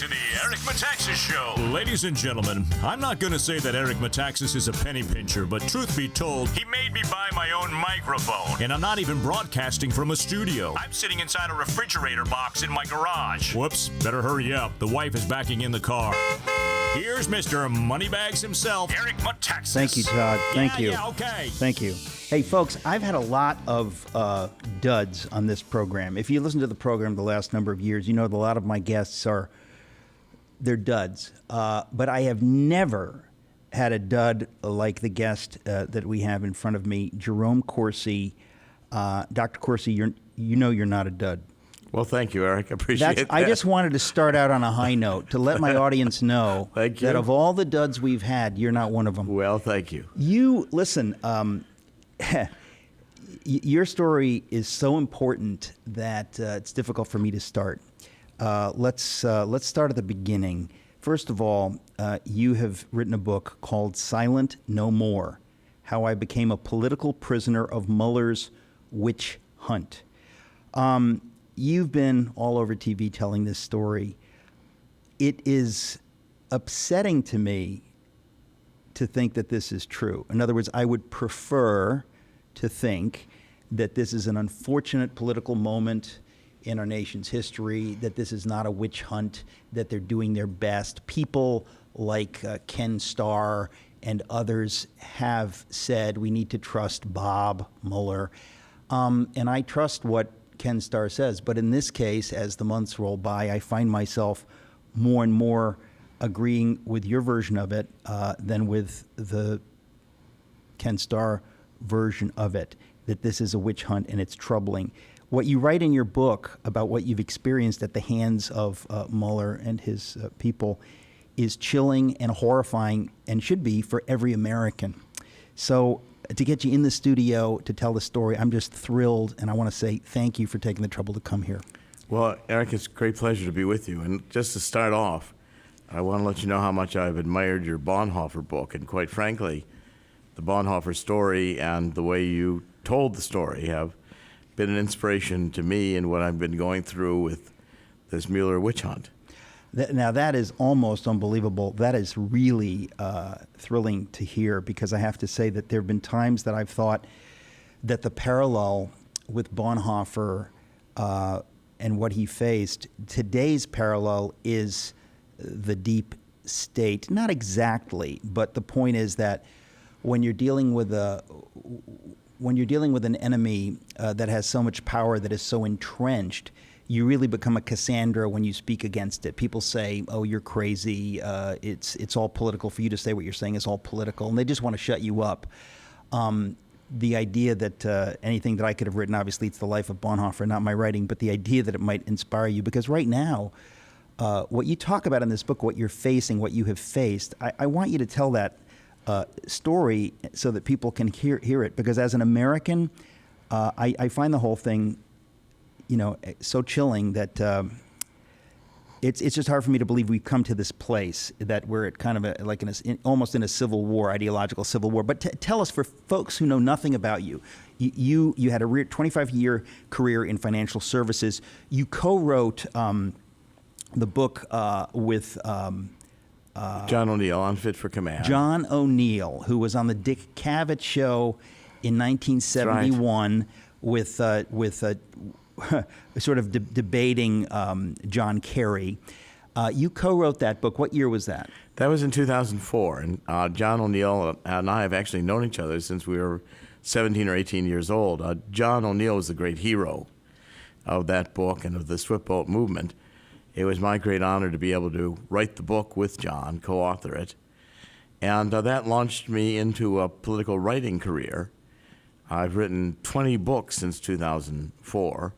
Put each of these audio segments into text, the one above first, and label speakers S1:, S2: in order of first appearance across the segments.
S1: to the Eric Metaxas Show.
S2: Ladies and gentlemen, I'm not going to say that Eric Metaxas is a penny pincher, but truth be told,
S1: He made me buy my own microphone.
S2: and I'm not even broadcasting from a studio.
S1: I'm sitting inside a refrigerator box in my garage.
S2: Whoops, better hurry up. The wife is backing in the car. Here's Mr. Moneybags himself.
S1: Eric Metaxas.
S3: Thank you, Todd. Thank you.
S2: Yeah, okay.
S3: Thank you. Hey, folks, I've had a lot of duds on this program. If you listen to the program the last number of years, you know that a lot of my guests they're duds. But I have never had a dud like the guest that we have in front of me, Jerome Corsi. Dr. Corsi, you know you're not a dud.
S4: Well, thank you, Eric. I appreciate that.
S3: I just wanted to start out on a high note to let my audience know
S4: Thank you.
S3: that of all the duds we've had, you're not one of them.
S4: Well, thank you.
S3: You listen. Your story is so important that it's difficult for me to start. Let's start at the beginning. First of all, you have written a book called "Silent No More: How I Became a Political Prisoner of Mueller's Witch Hunt." You've been all over TV telling this story. It is upsetting to me to think that this is true. In other words, I would prefer to think that this is an unfortunate political moment in our nation's history, that this is not a witch hunt, that they're doing their best. People like Ken Starr and others have said we need to trust Bob Mueller. And I trust what Ken Starr says. But in this case, as the months roll by, I find myself more and more agreeing with your version of it than with the Ken Starr version of it, that this is a witch hunt and it's troubling. What you write in your book about what you've experienced at the hands of Mueller and his people is chilling and horrifying and should be for every American. So to get you in the studio to tell the story, I'm just thrilled, and I want to say thank you for taking the trouble to come here.
S4: Well, Eric, it's a great pleasure to be with you. And just to start off, I want to let you know how much I've admired your Bonhoeffer book. And quite frankly, the Bonhoeffer story and the way you told the story have been an inspiration to me in what I've been going through with this Mueller witch hunt.
S3: Now, that is almost unbelievable. That is really thrilling to hear, because I have to say that there have been times that I've thought that the parallel with Bonhoeffer and what he faced, today's parallel is the deep state. Not exactly, but the point is that when you're dealing with an enemy that has so much power, that is so entrenched, you really become a Cassandra when you speak against it. People say, "Oh, you're crazy. It's all political. For you to say what you're saying is all political," and they just want to shut you up. The idea that anything that I could have written, obviously it's the life of Bonhoeffer, not my writing, but the idea that it might inspire you, because right now, what you talk about in this book, what you're facing, what you have faced, I want you to tell that story so that people can hear it, because as an American, I find the whole thing, so chilling that it's just hard for me to believe we've come to this place that we're at kind of almost in a civil war, ideological civil war. But tell us, for folks who know nothing about you, you had a 25-year career in financial services. You co-wrote the book with
S4: John O'Neill, Unfit for Command.
S3: John O'Neill, who was on the Dick Cavett show in 1971 with sort of debating John Kerry. You co-wrote that book. What year was that?
S4: That was in 2004, and John O'Neill and I have actually known each other since we were 17 or 18 years old. John O'Neill was the great hero of that book and of the Swift Boat movement. It was my great honor to be able to write the book with John, co-author it, and that launched me into a political writing career. I've written 20 books since 2004.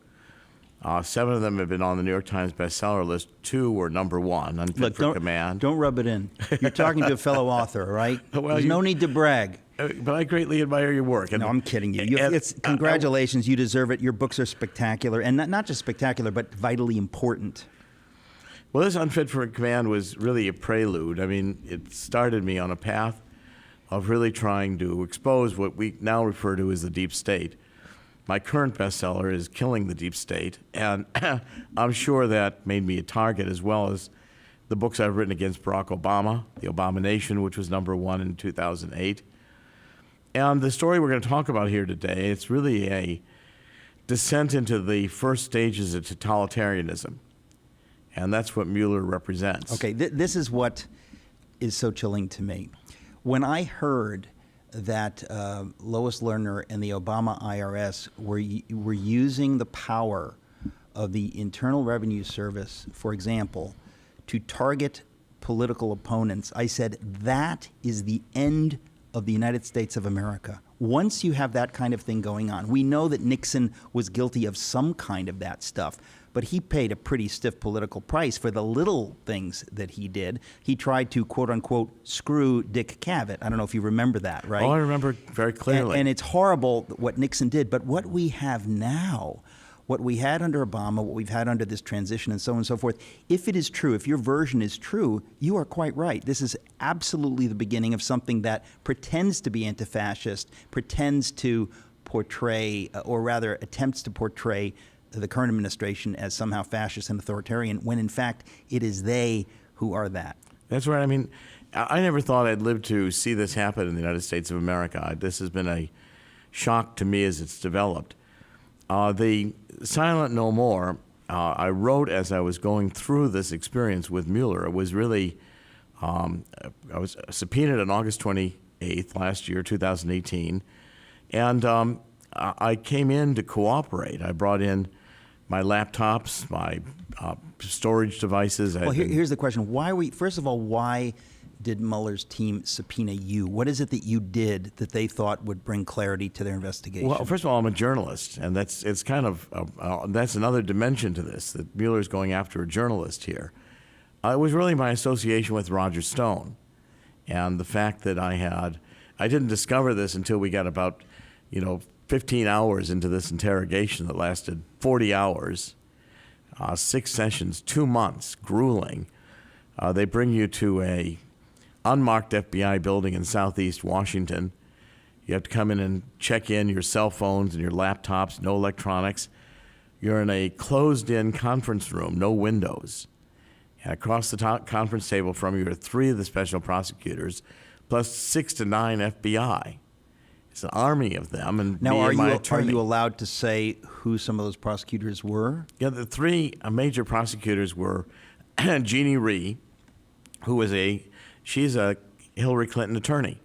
S4: 7 of them have been on the New York Times bestseller list. 2 were number 1, Unfit for Command.
S3: Don't rub it in. You're talking to a fellow author, right?
S4: Well,
S3: There's no need to brag.
S4: But I greatly admire your work.
S3: No, I'm kidding you. Congratulations. You deserve it. Your books are spectacular. And not just spectacular, but vitally important.
S4: Well, this Unfit for Command was really a prelude. I mean, it started me on a path of really trying to expose what we now refer to as the deep state. My current bestseller is Killing the Deep State, and I'm sure that made me a target, as well as the books I've written against Barack Obama, The Abomination, which was #1 in 2008. And the story we're going to talk about here today, it's really a descent into the first stages of totalitarianism. And that's what Mueller represents.
S3: Okay, this is what is so chilling to me. When I heard that Lois Lerner and the Obama IRS were using the power of the Internal Revenue Service, for example, to target political opponents, I said that is the end of the United States of America. Once you have that kind of thing going on, we know that Nixon was guilty of some kind of that stuff, but he paid a pretty stiff political price for the little things that he did. He tried to, quote unquote, screw Dick Cavett. I don't know if you remember that, right?
S4: Oh, I remember very clearly.
S3: And it's horrible what Nixon did, but what we have now, what we had under Obama, what we've had under this transition, and so on and so forth, if it is true, if your version is true, you are quite right. This is absolutely the beginning of something that pretends to be anti-fascist, pretends to portray, or rather attempts to portray the current administration as somehow fascist and authoritarian, when in fact it is they who are that.
S4: That's right. I mean, I never thought I'd live to see this happen in the United States of America. This has been a shock to me as it's developed. The Silent No More, I wrote as I was going through this experience with Mueller. It was really, I was subpoenaed on August 28th last year, 2018, and I came in to cooperate. I brought in my laptops, my storage devices.
S3: Well, here's the question. First of all, why did Mueller's team subpoena you? What is it that you did that they thought would bring clarity to their investigation?
S4: Well, first of all, I'm a journalist, and that's another dimension to this, that Mueller's going after a journalist here. It was really my association with Roger Stone, and the fact that I didn't discover this until we got about, 15 hours into this interrogation that lasted 40 hours, 6 sessions, 2 months, grueling. They bring you to a unmarked FBI building in Southeast Washington. You have to come in and check in your cell phones and your laptops, no electronics. You're in a closed-in conference room, no windows. And across the conference table from you are 3 of the special prosecutors, plus 6 to 9 FBI. It's an army of them. And
S3: now, are
S4: attorney.
S3: you allowed to say who some of those prosecutors were?
S4: Yeah, the 3 major prosecutors were Jeannie Rhee, who was she's a Hillary Clinton attorney.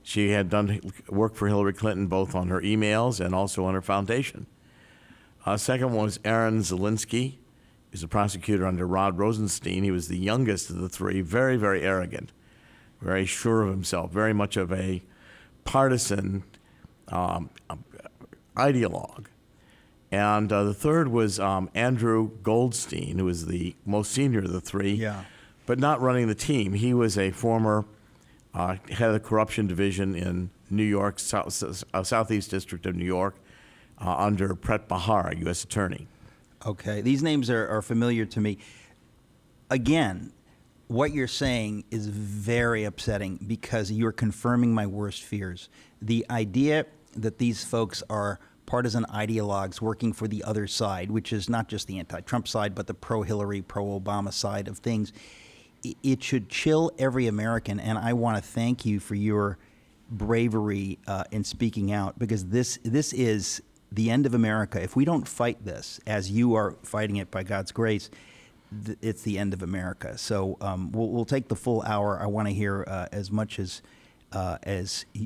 S4: She had done work for Hillary Clinton both on her emails and also on her foundation. Second one was Aaron Zelinsky. He's a prosecutor under Rod Rosenstein. He was the youngest of the 3, very, very arrogant, very sure of himself, very much of a partisan ideologue. And the third was Andrew Goldstein, who was the most senior of the 3, but not running the team. He was a former head of the corruption division in New York, Southeast District of New York, under Pret Bahar, U.S. Attorney.
S3: Okay, these names are familiar to me. Again, what you're saying is very upsetting because you're confirming my worst fears. The idea that these folks are partisan ideologues working for the other side, which is not just the anti-Trump side, but the pro-Hillary, pro-Obama side of things, it should chill every American. And I want to thank you for your bravery in speaking out, because this is the end of America. If we don't fight this, as you are fighting it by God's grace, it's the end of America. So we'll take the full hour. I want to hear as much as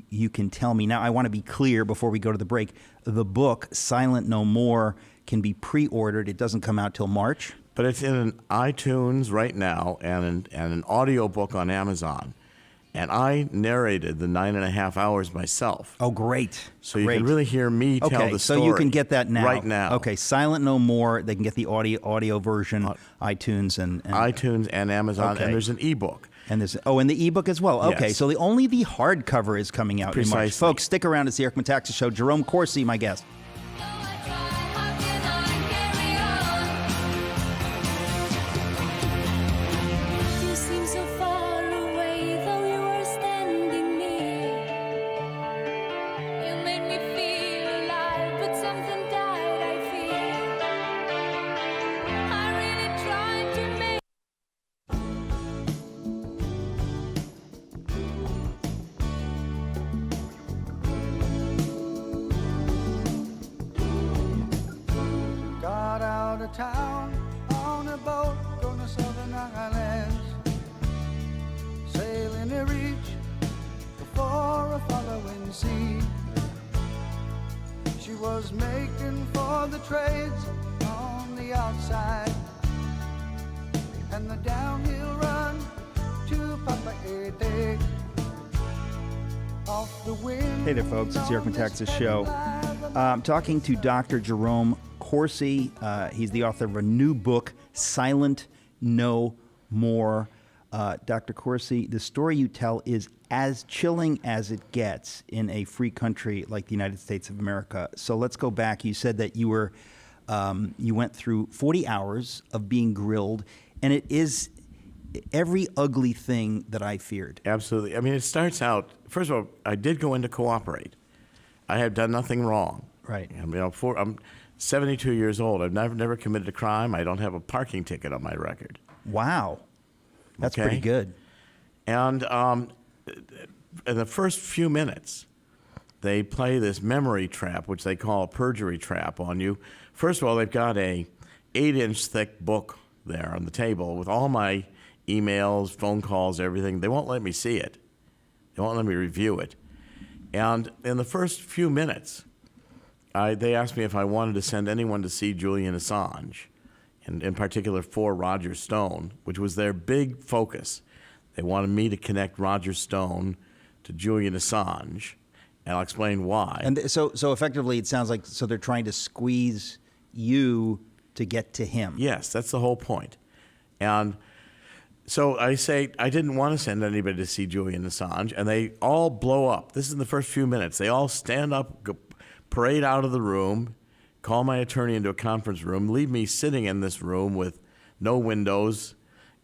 S3: you can tell me. Now, I want to be clear before we go to the break. The book, Silent No More, can be pre-ordered. It doesn't come out till March.
S4: But it's in iTunes right now and an audio book on Amazon. And I narrated the 9.5 hours myself.
S3: Oh, great.
S4: So you can really hear me tell the story.
S3: So you can get that now.
S4: Right now.
S3: Okay, Silent No More. They can get the audio version, iTunes and
S4: iTunes and Amazon, and there's an ebook.
S3: And and the ebook as well. Okay,
S4: Yes.
S3: so only the hardcover is coming out in March.
S4: Precisely.
S3: Folks, stick around. It's the Eric Metaxas Show. Jerome Corsi, my guest.
S5: town on a boat going to southern islands, sailing to reach before a following sea. She was making for the trades on the outside and the downhill run to Papa Ede. Off the wind.
S3: Hey there, folks. It's the Metaxas Show. I'm talking to Dr. Jerome Corsi. He's the author of a new book, Silent No More. Dr. Corsi, the story you tell is as chilling as it gets in a free country like the United States of America. So let's go back. You said that you were you went through 40 hours of being grilled, and it is every ugly thing that I feared.
S4: Absolutely. I mean, it starts out, first of all, I did go in to cooperate. I have done nothing wrong.
S3: Right.
S4: I mean, I'm 72 years old. I've never committed a crime. I don't have a parking ticket on my record.
S3: Wow. That's
S4: Okay?
S3: pretty good.
S4: And in the first few minutes, they play this memory trap, which they call a perjury trap on you. First of all, they've got a 8-inch thick book there on the table with all my emails, phone calls, everything. They won't let me see it. They won't let me review it. And in the first few minutes, they asked me if I wanted to send anyone to see Julian Assange, and in particular for Roger Stone, which was their big focus. They wanted me to connect Roger Stone to Julian Assange, and I'll explain why.
S3: And so effectively, it sounds like they're trying to squeeze you to get to him.
S4: Yes, that's the whole point. And so I say I didn't want to send anybody to see Julian Assange, and they all blow up. This is in the first few minutes. They all stand up, parade out of the room, call my attorney into a conference room, leave me sitting in this room with no windows,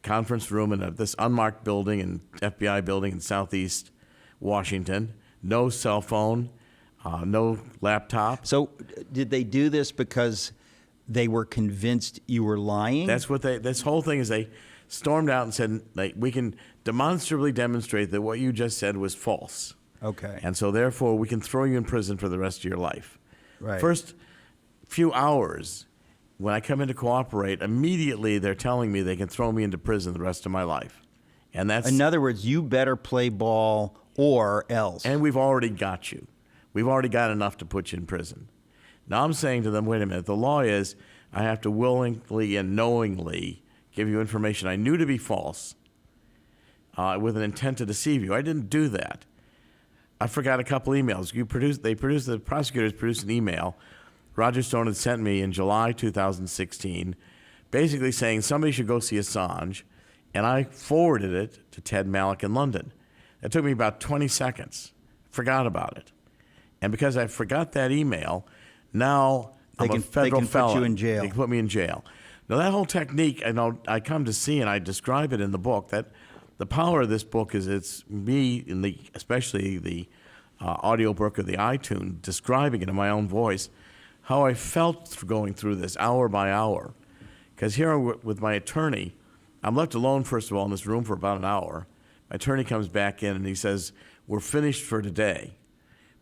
S4: conference room in this unmarked building, and FBI building in Southeast Washington, no cell phone, no laptop.
S3: So did they do this because they were convinced you were lying?
S4: That's what this whole thing is. They stormed out and said, like, we can demonstrably demonstrate that what you just said was false.
S3: Okay.
S4: And so therefore we can throw you in prison for the rest of your life.
S3: Right.
S4: First few hours, when I come in to cooperate, immediately they're telling me they can throw me into prison the rest of my life. And that's
S3: In other words, you better play ball or else.
S4: and we've already got you. We've already got enough to put you in prison. Now I'm saying to them, wait a minute, the law is I have to willingly and knowingly give you information I knew to be false with an intent to deceive you. I didn't do that. I forgot a couple emails. The prosecutors produced an email Roger Stone had sent me in July 2016, basically saying somebody should go see Assange, and I forwarded it to Ted Mallock in London. It took me about 20 seconds. Forgot about it. And because I forgot that email, now I'm a federal felon.
S3: Put you in jail.
S4: They can put me in jail. Now, that whole technique, I come to see, and I describe it in the book, that the power of this book is it's me, especially the audiobook or the iTunes, describing it in my own voice, how I felt going through this hour by hour. Because here with my attorney, I'm left alone, first of all, in this room for about an hour. My attorney comes back in and he says, we're finished for today,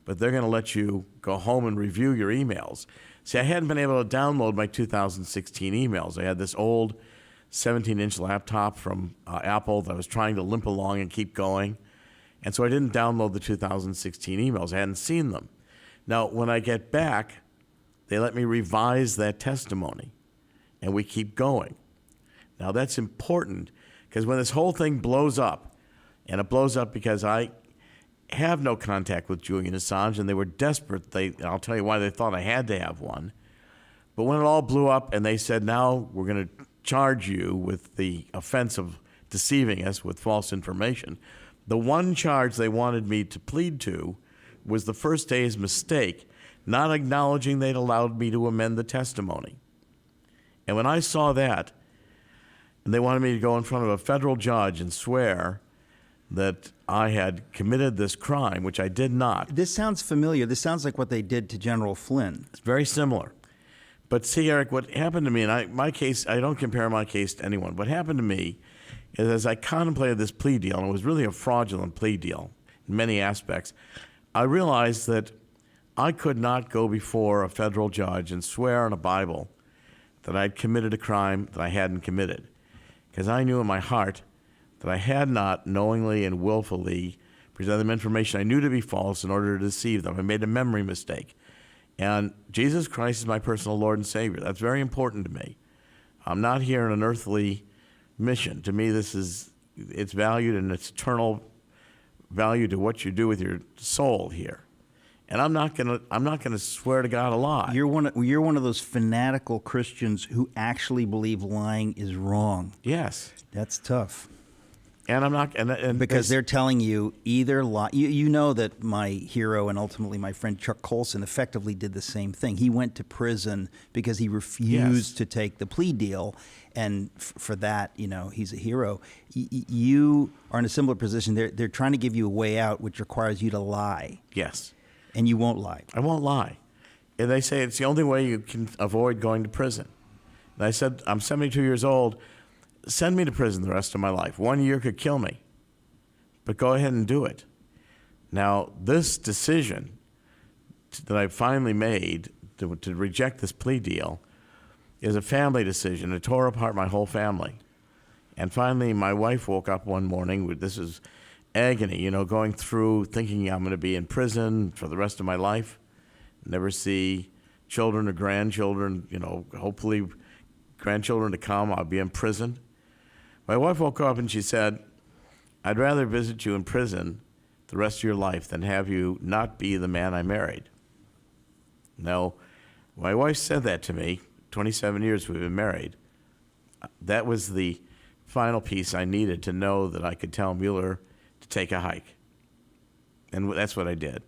S4: but they're going to let you go home and review your emails. See, I hadn't been able to download my 2016 emails. I had this old 17-inch laptop from Apple that I was trying to limp along and keep going. And so I didn't download the 2016 emails. I hadn't seen them. Now, when I get back, they let me revise that testimony, and we keep going. Now, that's important because when this whole thing blows up, and it blows up because I have no contact with Julian Assange, and they were desperate. I'll tell you why they thought I had to have one. But when it all blew up and they said, now we're going to charge you with the offense of deceiving us with false information, the one charge they wanted me to plead to was the first day's mistake, not acknowledging they'd allowed me to amend the testimony. And when I saw that, and they wanted me to go in front of a federal judge and swear that I had committed this crime, which I did not.
S3: This sounds familiar. This sounds like what they did to General Flynn.
S4: It's very similar. But see, Eric, what happened to me, and my case, I don't compare my case to anyone. What happened to me is as I contemplated this plea deal, and it was really a fraudulent plea deal in many aspects, I realized that I could not go before a federal judge and swear on a Bible that I'd committed a crime that I hadn't committed. Because I knew in my heart that I had not knowingly and willfully presented them information I knew to be false in order to deceive them. I made a memory mistake. And Jesus Christ is my personal Lord and Savior. That's very important to me. I'm not here in an earthly mission. To me, it's valued and it's eternal value to what you do with your soul here. And I'm not gonna swear to God a lie.
S3: You're one of those fanatical Christians who actually believe lying is wrong.
S4: Yes.
S3: That's tough.
S4: And I'm not, and
S3: Because they're telling you either lie. You know that my hero and ultimately my friend Chuck Colson effectively did the same thing. He went to prison because he refused to take the plea deal, and for that, he's a hero. You are in a similar position. They're trying to give you a way out, which requires you to lie.
S4: Yes.
S3: And you won't lie.
S4: I won't lie. And they say it's the only way you can avoid going to prison. And I said, I'm 72 years old. Send me to prison the rest of my life. 1 year could kill me. But go ahead and do it. Now, this decision that I finally made to reject this plea deal is a family decision. It tore apart my whole family. And finally, my wife woke up one morning with this is agony, going through thinking I'm going to be in prison for the rest of my life, never see children or grandchildren, hopefully grandchildren to come, I'll be in prison. My wife woke up and she said, I'd rather visit you in prison the rest of your life than have you not be the man I married. Now, my wife said that to me, 27 years we've been married. That was the final piece I needed to know that I could tell Mueller to take a hike. And that's what I did.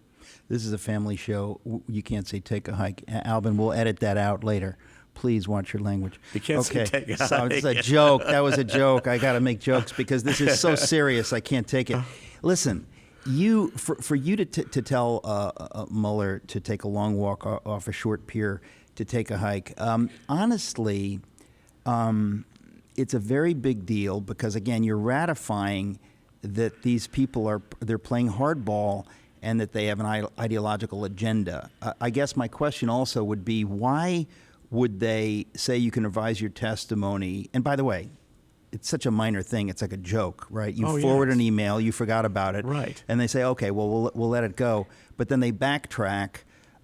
S3: This is a family show. You can't say take a hike. Alvin, we'll edit that out later. Please watch your language.
S4: You can't say take a hike.
S3: So it's a joke. That was a joke. I got to make jokes because this is so serious. I can't take it. Listen, for you to tell Mueller to take a long walk off a short pier, to take a hike, honestly, it's a very big deal because, again, you're ratifying that these people they're playing hardball and that they have an ideological agenda. I guess my question also would be, why would they say you can revise your testimony? And by the way, it's such a minor thing. It's like a joke, right? You forward an email, you forgot about it.
S4: Right.
S3: And they say, okay, well, we'll let it go. But then they backtrack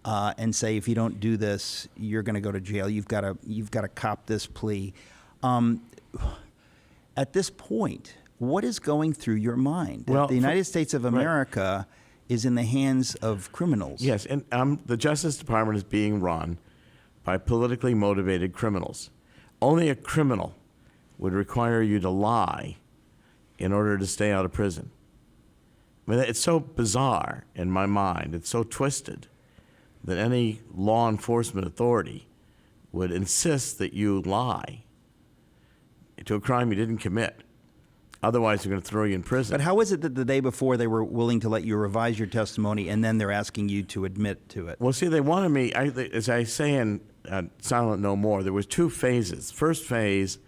S3: and say, if you don't do this, you're going to go to jail. You've got to cop this plea. At this point, what is going through your mind? That the United States of America is in the hands of criminals.
S4: Yes, and the Justice Department is being run by politically motivated criminals. Only a criminal would require you to lie in order to stay out of prison. I mean, it's so bizarre in my mind, it's so twisted, that any law enforcement authority would insist that you lie to a crime you didn't commit. Otherwise, they're going to throw you in prison.
S3: But how is it that the day before they were willing to let you revise your testimony and then they're asking you to admit to it?
S4: Well, see, they wanted me, as I say in Silent No More, there was two phases. First phase,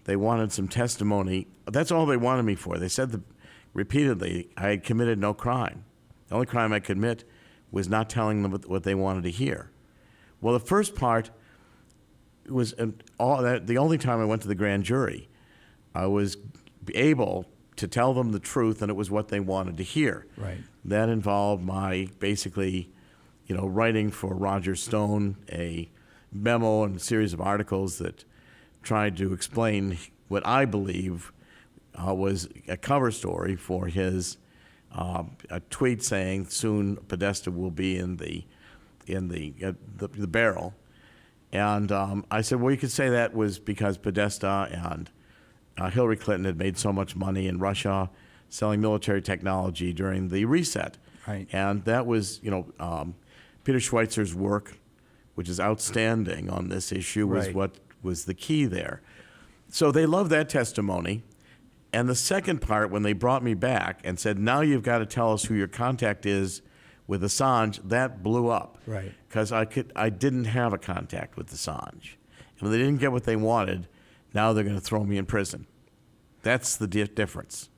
S4: they wanted some testimony. That's all they wanted me for. They said repeatedly I had committed no crime. The only crime I could commit was not telling them what they wanted to hear. Well, the first part was the only time I went to the grand jury. I was able to tell them the truth, and it was what they wanted to hear.
S3: Right.
S4: That involved my basically, writing for Roger Stone a memo and a series of articles that tried to explain what I believe was a cover story for his a tweet saying soon Podesta will be in the barrel, and I said, well, you could say that was because Podesta and Hillary Clinton had made so much money in Russia selling military technology during the reset.
S3: Right.
S4: And that was, Peter Schweitzer's work, which is outstanding on this issue, was what was the key there. So they loved that testimony. And the second part, when they brought me back and said, now you've got to tell us who your contact is with Assange, that blew up.
S3: Right.
S4: Because I didn't have a contact with Assange. And when they didn't get what they wanted, now they're going to throw me in prison. That's the difference.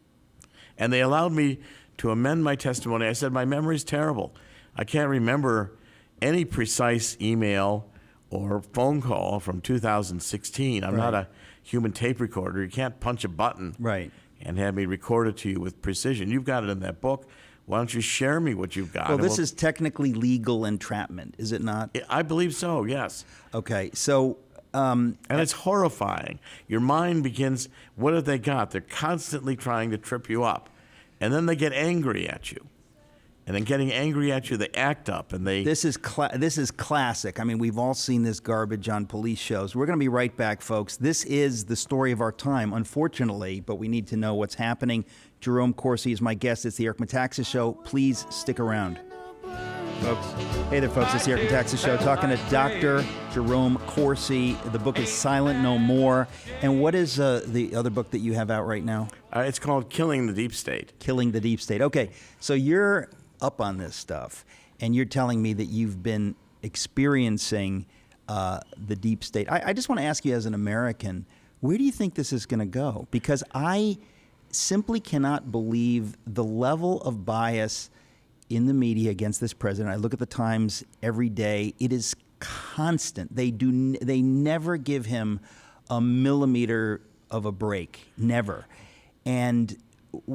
S4: And they allowed me to amend my testimony. I said, my memory's terrible. I can't remember any precise email or phone call from 2016. I'm not a human tape recorder. You can't punch a button
S3: Right.
S4: and have me record it to you with precision. You've got it in that book. Why don't you share me what you've got?
S3: Well,
S4: And
S3: this is technically legal entrapment, is it not?
S4: I believe so, yes.
S3: Okay, so
S4: And it's horrifying. Your mind begins, what have they got? They're constantly trying to trip you up. And then they get angry at you. And then getting angry at you, they act up and they...
S3: this is classic. I mean, we've all seen this garbage on police shows. We're going to be right back, folks. This is the story of our time, unfortunately, but we need to know what's happening. Jerome Corsi is my guest. It's the Eric Metaxas Show. Please stick around. Folks. Hey there, folks. It's the Eric Metaxas Show, talking to Dr. Jerome Corsi. The book is Silent No More. And what is the other book that you have out right now?
S4: it's called Killing the Deep State.
S3: Killing the Deep State. Okay, so you're up on this stuff, and you're telling me that you've been experiencing the deep state. I just want to ask you, as an American, where do you think this is going to go? Because I simply cannot believe the level of bias in the media against this president. I look at the Times every day. It is constant. They never give him a millimeter of a break. Never. And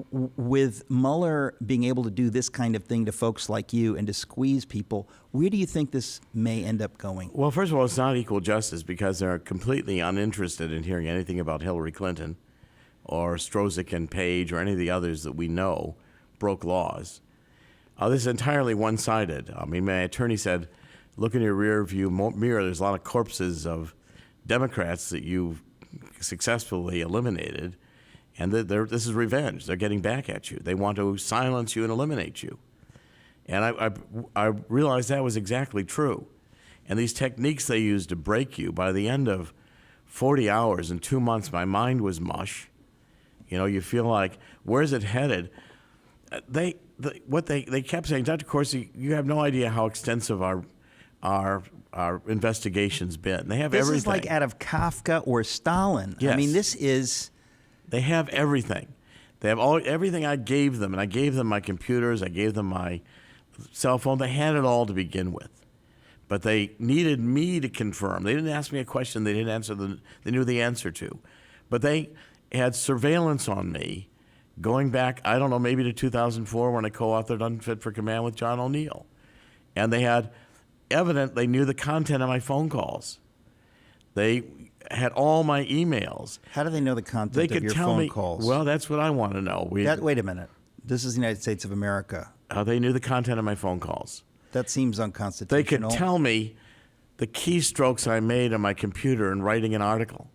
S3: with Mueller being able to do this kind of thing to folks like you and to squeeze people, where do you think this may end up going?
S4: Well, first of all, it's not equal justice because they're completely uninterested in hearing anything about Hillary Clinton or Strozik and Page or any of the others that we know broke laws. This is entirely one-sided. I mean, my attorney said, look in your rear view mirror, there's a lot of corpses of Democrats that you've successfully eliminated. And this is revenge. They're getting back at you. They want to silence you and eliminate you. And I realized that was exactly true. And these techniques they use to break you, by the end of 40 hours and 2 months, my mind was mush. You know, you feel like, where's it headed? They kept saying, Dr. Corsi, you have no idea how extensive our investigation's been. They have everything.
S3: This is like out of Kafka or Stalin.
S4: Yes.
S3: I mean, this is...
S4: They have everything. They have everything I gave them, and I gave them my computers, I gave them my cell phone. They had it all to begin with. But they needed me to confirm. They didn't ask me a question they didn't answer they knew the answer to. But they had surveillance on me going back, I don't know, maybe to 2004 when I co-authored Unfit for Command with John O'Neill. And they had they knew the content of my phone calls. They had all my emails.
S3: How do they know the content of your phone calls?
S4: Well, that's what I want to know.
S3: Wait a minute. This is the United States of America.
S4: They knew the content of my phone calls.
S3: That seems unconstitutional.
S4: They could tell me the keystrokes I made on my computer in writing an article.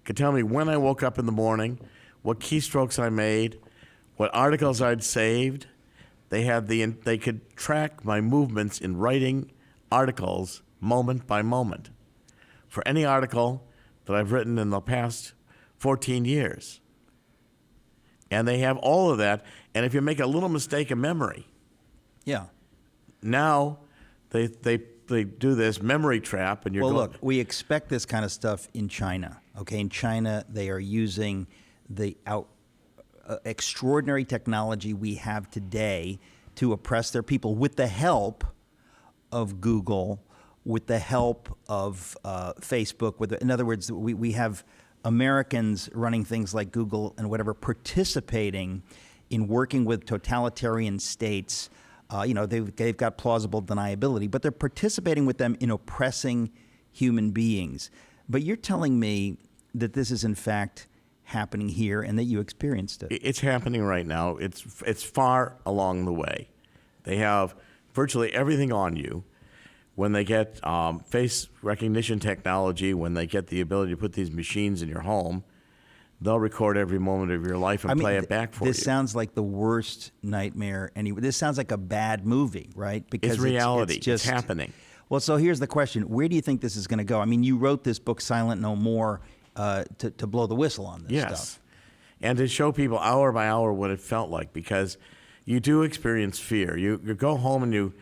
S4: Could tell me when I woke up in the morning, what keystrokes I made, what articles I'd saved. They could track my movements in writing articles moment by moment for any article that I've written in the past 14 years. And they have all of that. And if you make a little mistake of memory,
S3: yeah.
S4: Now they do this memory trap, and you're
S3: look, we expect this kind of stuff in China. Okay, in China, they are using the extraordinary technology we have today to oppress their people with the help of Google, with the help of Facebook. In other words, we have Americans running things like Google and whatever, participating in working with totalitarian states. They've got plausible deniability, but they're participating with them in oppressing human beings. But you're telling me that this is in fact happening here and that you experienced it.
S4: It's happening right now. It's far along the way. They have virtually everything on you. When they get face recognition technology, when they get the ability to put these machines in your home, they'll record every moment of your life and play it back for you.
S3: This sounds like the worst nightmare anyway. This sounds like a bad movie, right? Because
S4: it's reality.
S3: It's
S4: happening.
S3: Well, so here's the question. Where do you think this is going to go? I mean, you wrote this book, Silent No More, to blow the whistle on this stuff.
S4: And to show people hour by hour what it felt like, because you do experience fear. You go home and you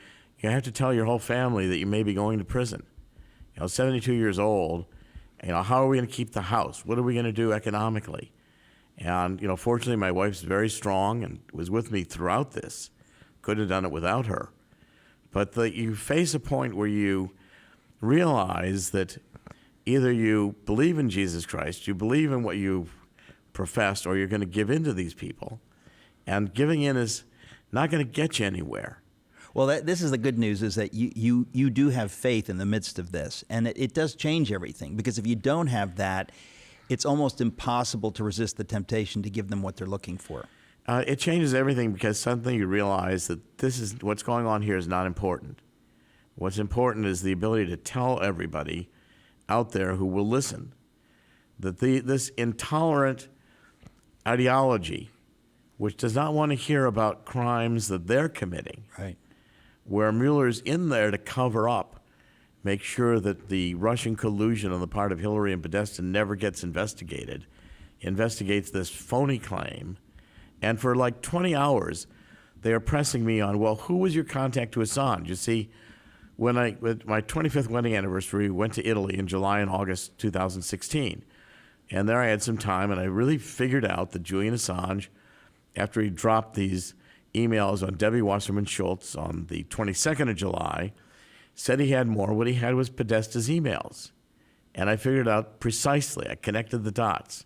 S4: have to tell your whole family that you may be going to prison. 72 years old, how are we going to keep the house? What are we going to do economically? And, fortunately, my wife's very strong and was with me throughout this. Couldn't have done it without her. But you face a point where you realize that either you believe in Jesus Christ, you believe in what you've professed, or you're going to give in to these people. And giving in is not going to get you anywhere.
S3: Well, this is the good news, is that you do have faith in the midst of this, and it does change everything, because if you don't have that, it's almost impossible to resist the temptation to give them what they're looking for.
S4: It changes everything, because suddenly you realize that this is what's going on here is not important. What's important is the ability to tell everybody out there who will listen that this intolerant ideology, which does not want to hear about crimes that they're committing,
S3: Right.
S4: where Mueller's in there to cover up, make sure that the Russian collusion on the part of Hillary and Podesta never gets investigated, investigates this phony claim. And for like 20 hours, they are pressing me on, well, who was your contact to Assange? You see, with my 25th wedding anniversary, we went to Italy in July and August 2016. And there I had some time, and I really figured out that Julian Assange, after he dropped these emails on Debbie Wasserman Schultz on the 22nd of July, said he had more. What he had was Podesta's emails. And I figured out precisely. I connected the dots.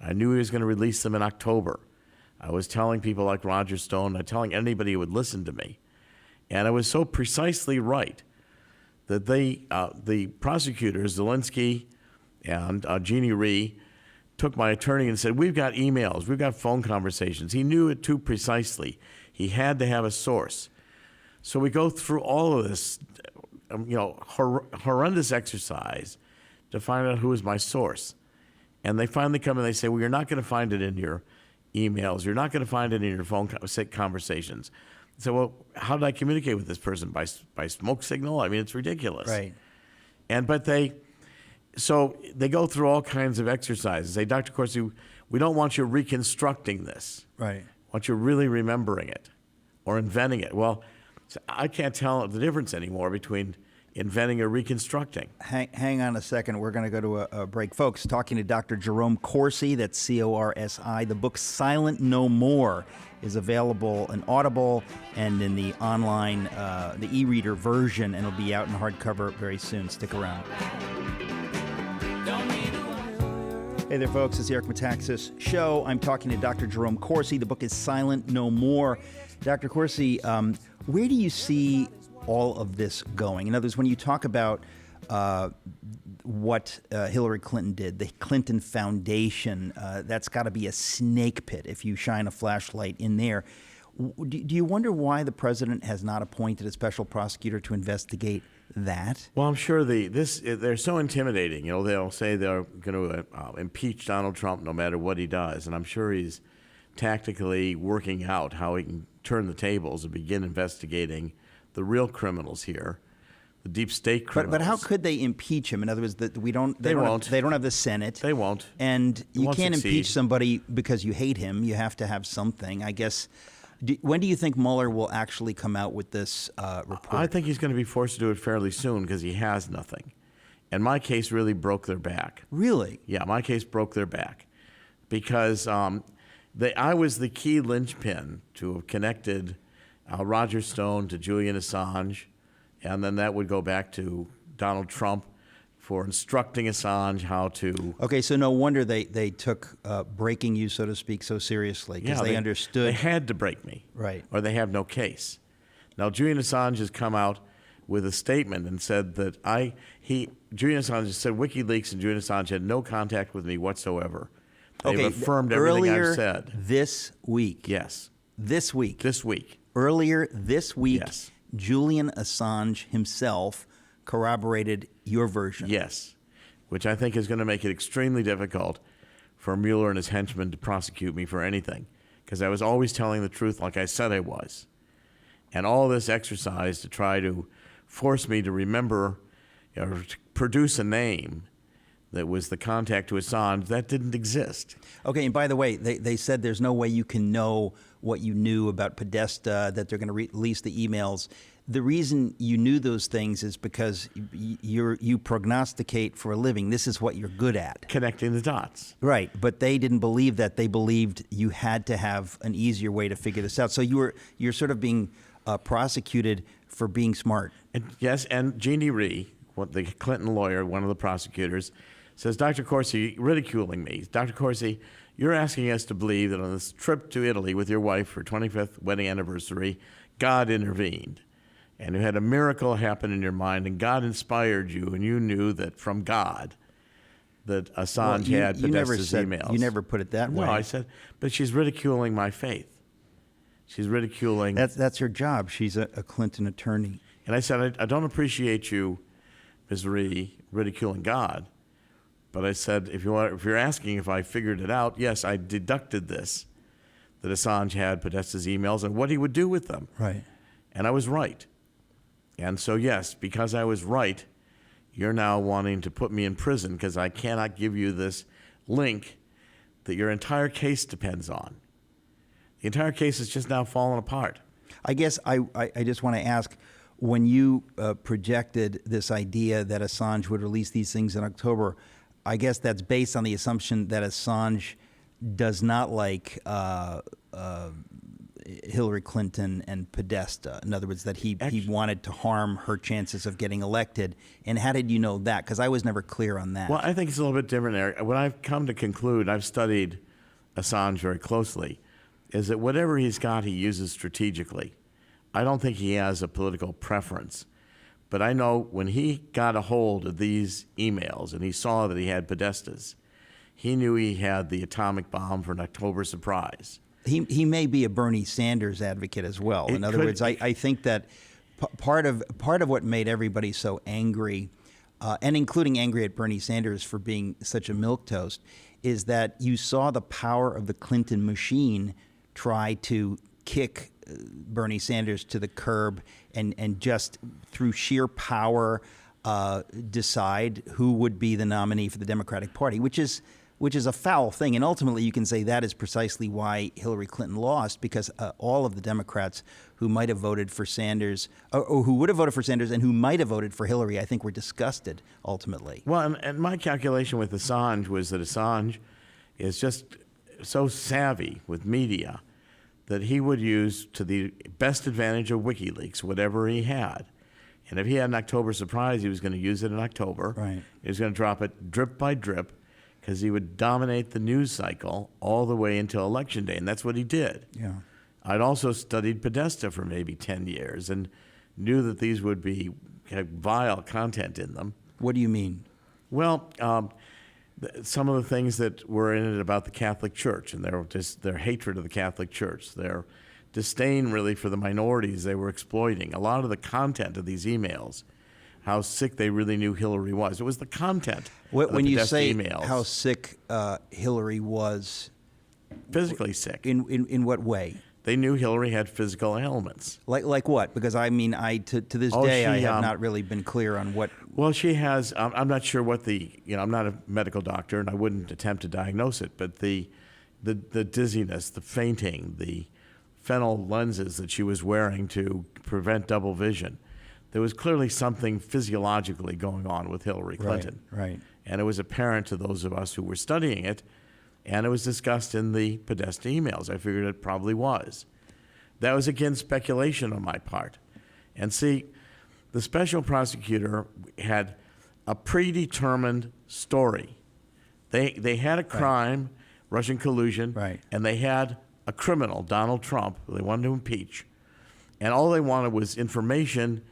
S4: I knew he was going to release them in October. I was telling people like Roger Stone, and telling anybody who would listen to me. And I was so precisely right that the prosecutors, Zelensky and Jeannie Rhee, took my attorney and said, we've got emails, we've got phone conversations. He knew it too precisely. He had to have a source. So we go through all of this, horrendous exercise to find out who is my source. And they finally come and they say, well, you're not going to find it in your emails. You're not going to find it in your phone conversations. So, well, how did I communicate with this person? By smoke signal? I mean, it's ridiculous.
S3: Right.
S4: So they go through all kinds of exercises. Say, Dr. Corsi, we don't want you reconstructing this.
S3: Right.
S4: We want you really remembering it or inventing it. Well, I can't tell the difference anymore between inventing or reconstructing.
S3: Hang on a second. We're going to go to a break. Folks, talking to Dr. Jerome Corsi, that's C-O-R-S-I. The book Silent No More is available in Audible and in the online, the e-reader version, and it'll be out in hardcover very soon. Stick around. Hey there, folks. It's the Eric Metaxas Show. I'm talking to Dr. Jerome Corsi. The book is Silent No More. Dr. Corsi, where do you see all of this going? In other words, when you talk about what Hillary Clinton did, the Clinton Foundation, that's got to be a snake pit if you shine a flashlight in there. Do you wonder why the president has not appointed a special prosecutor to investigate that?
S4: Well, I'm sure they're so intimidating. They'll say they're going to impeach Donald Trump no matter what he does, and I'm sure he's tactically working out how he can turn the tables and begin investigating the real criminals here, the deep state criminals.
S3: But how could they impeach him? In other words, that they
S4: won't.
S3: They don't have the Senate.
S4: They won't.
S3: And you
S4: won't
S3: can't
S4: succeed.
S3: impeach somebody because you hate him. You have to have something, I guess. When do you think Mueller will actually come out with this report?
S4: I think he's going to be forced to do it fairly soon because he has nothing. And my case really broke their back.
S3: Really?
S4: Yeah, my case broke their back because I was the key linchpin to have connected Roger Stone to Julian Assange, and then that would go back to Donald Trump for instructing Assange how to...
S3: Okay, so no wonder they took breaking you, so to speak, so seriously, because they understood...
S4: They had to break me.
S3: Right.
S4: Or they have no case. Now, Julian Assange has come out with a statement and said that Julian Assange has said WikiLeaks and Julian Assange had no contact with me whatsoever. They've affirmed everything I've said.
S3: This week.
S4: Yes.
S3: This week.
S4: This week.
S3: Earlier this week,
S4: Yes.
S3: Julian Assange himself corroborated your version.
S4: Yes, which I think is going to make it extremely difficult for Mueller and his henchmen to prosecute me for anything, because I was always telling the truth like I said I was. And all this exercise to try to force me to remember or to produce a name that was the contact to Assange, that didn't exist.
S3: Okay, and by the way, they said there's no way you can know what you knew about Podesta, that they're going to release the emails. The reason you knew those things is because you prognosticate for a living. This is what you're good at.
S4: Connecting the dots.
S3: Right, but they didn't believe that. They believed you had to have an easier way to figure this out. So you're sort of being prosecuted for being smart.
S4: And yes, and Jeannie Rhee, what the Clinton lawyer, one of the prosecutors, says, Dr. Corsi, ridiculing me. Dr. Corsi, you're asking us to believe that on this trip to Italy with your wife for 25th wedding anniversary, God intervened. And you had a miracle happen in your mind, and God inspired you, and you knew that from God that Assange had Podesta's emails.
S3: You never put it that way.
S4: No, I said, but she's ridiculing my faith. She's ridiculing.
S3: That's her job. She's a Clinton attorney.
S4: And I said, I don't appreciate you, Ms. Ree, ridiculing God. But I said, if you're asking if I figured it out, yes, I deducted this, that Assange had Podesta's emails and what he would do with them.
S3: Right.
S4: And I was right. And so, yes, because I was right, you're now wanting to put me in prison because I cannot give you this link that your entire case depends on. The entire case has just now fallen apart.
S3: I guess I just want to ask, when you projected this idea that Assange would release these things in October, I guess that's based on the assumption that Assange does not like Hillary Clinton and Podesta. In other words, that he wanted to harm her chances of getting elected. And how did you know that? Because I was never clear on that.
S4: Well, I think it's a little bit different, Eric. What I've come to conclude, I've studied Assange very closely, is that whatever he's got, he uses strategically. I don't think he has a political preference. But I know when he got a hold of these emails and he saw that he had Podesta's, he knew he had the atomic bomb for an October surprise.
S3: He may be a Bernie Sanders advocate as well. In other words, I think that part of what made everybody so angry, and including angry at Bernie Sanders for being such a milquetoast, is that you saw the power of the Clinton machine try to kick Bernie Sanders to the curb and just through sheer power decide who would be the nominee for the Democratic Party, which is a foul thing. And ultimately, you can say that is precisely why Hillary Clinton lost, because all of the Democrats who might have voted for Sanders, or who would have voted for Sanders and who might have voted for Hillary, I think were disgusted ultimately.
S4: Well, and my calculation with Assange was that Assange is just so savvy with media that he would use to the best advantage of WikiLeaks whatever he had. And if he had an October surprise, he was going to use it in October.
S3: Right.
S4: He was going to drop it drip by drip because he would dominate the news cycle all the way until Election Day, and that's what he did.
S3: Yeah.
S4: I'd also studied Podesta for maybe 10 years and knew that these would be vile content in them.
S3: What do you mean?
S4: Well, some of the things that were in it about the Catholic Church and their hatred of the Catholic Church, their disdain really for the minorities they were exploiting. A lot of the content of these emails, how sick they really knew Hillary was. It was the content of the
S3: When you
S4: Podesta
S3: say
S4: emails.
S3: how sick Hillary was,
S4: Physically sick.
S3: in what way?
S4: They knew Hillary had physical ailments.
S3: Like what? Because I mean, to this day, I have not really been clear on what.
S4: Well, she has. I'm not sure what I'm not a medical doctor, and I wouldn't attempt to diagnose it. But the dizziness, the fainting, the phenol lenses that she was wearing to prevent double vision, there was clearly something physiologically going on with Hillary Clinton.
S3: Right.
S4: And it was apparent to those of us who were studying it, and it was discussed in the Podesta emails. I figured it probably was. That was, again, speculation on my part. And see, the special prosecutor had a predetermined story. They had a crime, Russian collusion, and they had a criminal, Donald Trump, who they wanted to impeach. And all they wanted was information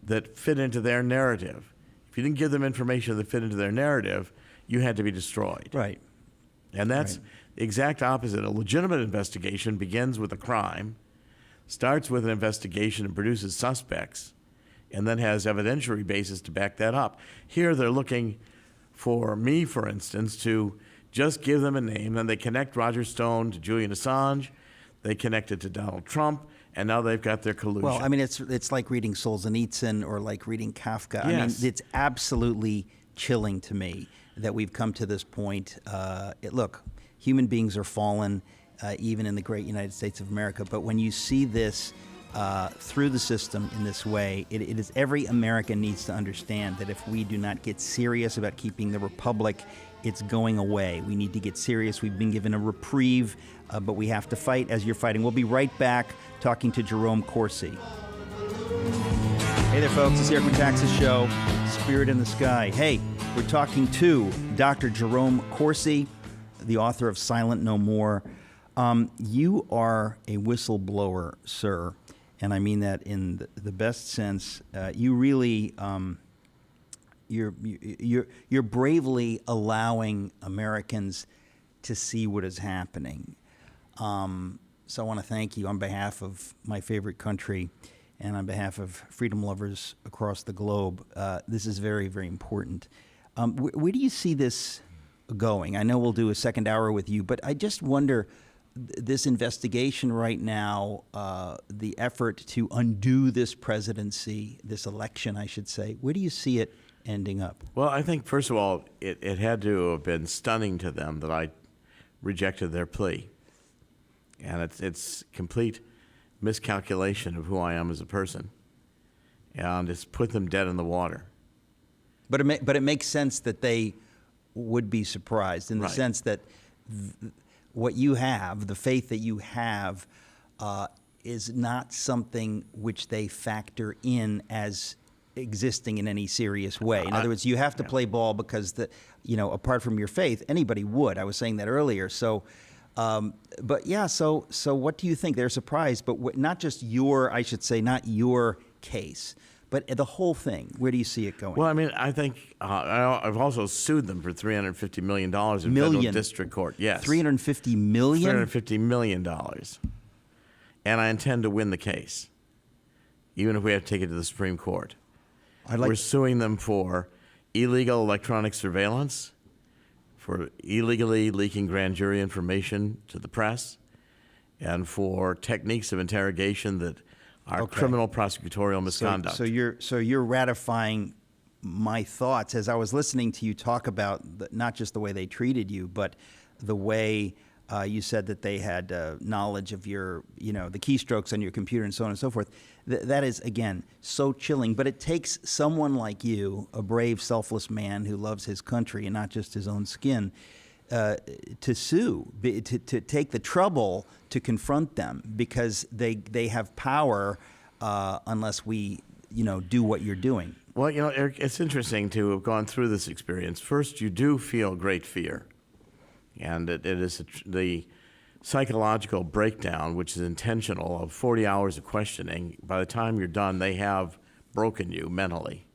S4: that fit into their narrative. If you didn't give them information that fit into their narrative, you had to be destroyed.
S3: Right.
S4: And that's the exact opposite. A legitimate investigation begins with a crime, starts with an investigation and produces suspects, and then has evidentiary basis to back that up. Here they're looking for me, for instance, to just give them a name, and they connect Roger Stone to Julian Assange, they connect it to Donald Trump, and now they've got their collusion.
S3: Well, I mean, it's like reading Solzhenitsyn or like reading Kafka.
S4: Yes.
S3: I mean, it's absolutely chilling to me that we've come to this point. Look, human beings are fallen, even in the great United States of America. But when you see this through the system in this way, it is every American needs to understand that if we do not get serious about keeping the republic, it's going away. We need to get serious. We've been given a reprieve, but we have to fight as you're fighting. We'll be right back talking to Jerome Corsi. Hey, Hey there, folks. It's the Metaxas Show, Spirit in the Sky. Hey, we're talking to Dr. Jerome Corsi, the author of Silent No More. You are a whistleblower, sir, and I mean that in the best sense. You really, you're bravely allowing Americans to see what is happening. So I want to thank you on behalf of my favorite country and on behalf of freedom lovers across the globe. This is very, very important. Where do you see this going? I know we'll do a second hour with you, but I just wonder, this investigation right now, the effort to undo this presidency, this election, I should say, where do you see it ending up?
S4: Well, I think, first of all, it had to have been stunning to them that I rejected their plea. And it's complete miscalculation of who I am as a person. And it's put them dead in the water.
S3: But it makes sense that they would be surprised in the sense that what you have, the faith that you have, is not something which they factor in as existing in any serious way. In other words, you have to play ball because apart from your faith, anybody would. I was saying that earlier. So, so what do you think? They're surprised, but not just not your case, but the whole thing. Where do you see it going?
S4: Well, I mean, I think I've also sued them for $350 million in federal district court. Yes.
S3: $350 million?
S4: $350 million. And I intend to win the case, even if we have to take it to the Supreme Court. We're suing them for illegal electronic surveillance, for illegally leaking grand jury information to the press, and for techniques of interrogation that are criminal prosecutorial misconduct.
S3: So you're ratifying my thoughts as I was listening to you talk about not just the way they treated you, but the way you said that they had knowledge of your, the keystrokes on your computer and so on and so forth. That is, again, so chilling. But it takes someone like you, a brave, selfless man who loves his country and not just his own skin, to sue, to take the trouble to confront them because they have power unless we, do what you're doing.
S4: Well, Eric, it's interesting to have gone through this experience. First, you do feel great fear. And it is the psychological breakdown, which is intentional, of 40 hours of questioning. By the time you're done, they have broken you mentally.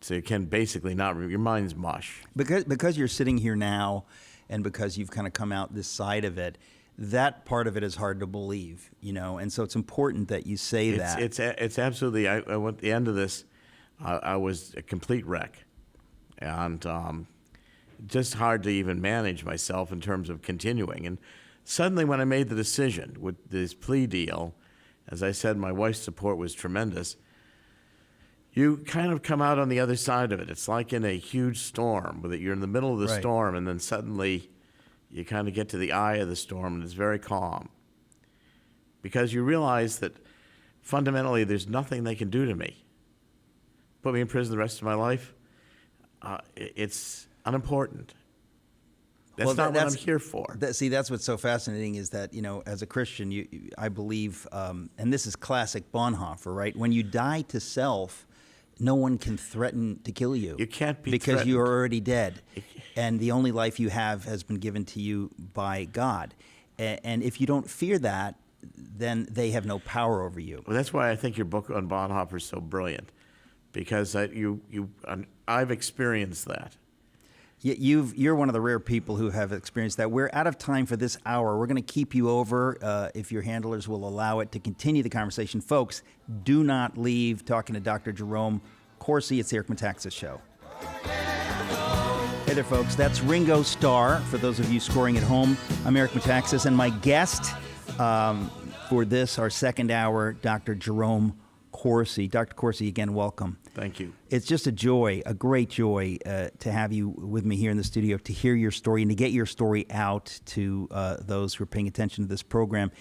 S4: So you can basically your mind's mush.
S3: Because you're sitting here now and because you've kind of come out this side of it, that part of it is hard to believe, and so it's important that you say that.
S4: It's absolutely, at the end of this, I was a complete wreck. And just hard to even manage myself in terms of continuing. And suddenly when I made the decision with this plea deal, as I said, my wife's support was tremendous. You kind of come out on the other side of it. It's like in a huge storm, that you're in the middle of the storm, and then suddenly you kind of get to the eye of the storm, and it's very calm. Because you realize that fundamentally there's nothing they can do to me. Put me in prison the rest of my life, it's unimportant. That's not what I'm here for.
S3: That's what's so fascinating is that, as a Christian, I believe, and this is classic Bonhoeffer, right? When you die to self, no one can threaten to kill you.
S4: You can't be
S3: because
S4: threatened.
S3: you are already dead. And the only life you have has been given to you by God. And if you don't fear that, then they have no power over you.
S4: Well, that's why I think your book on Bonhoeffer is so brilliant, because I've experienced that.
S3: You're one of the rare people who have experienced that. We're out of time for this hour. We're going to keep you over, if your handlers will allow it, to continue the conversation. Folks, do not leave talking to Dr. Jerome Corsi. It's the Eric Metaxas Show. Hey there, folks. That's Ringo Starr, for those of you scoring at home. I'm Eric Metaxas, and my guest for this, our second hour, Dr. Jerome Corsi. Dr. Corsi, again, welcome.
S4: Thank you.
S3: It's just a joy, a great joy, to have you with me here in the studio, to hear your story and to get your story out to those who are paying attention to this program.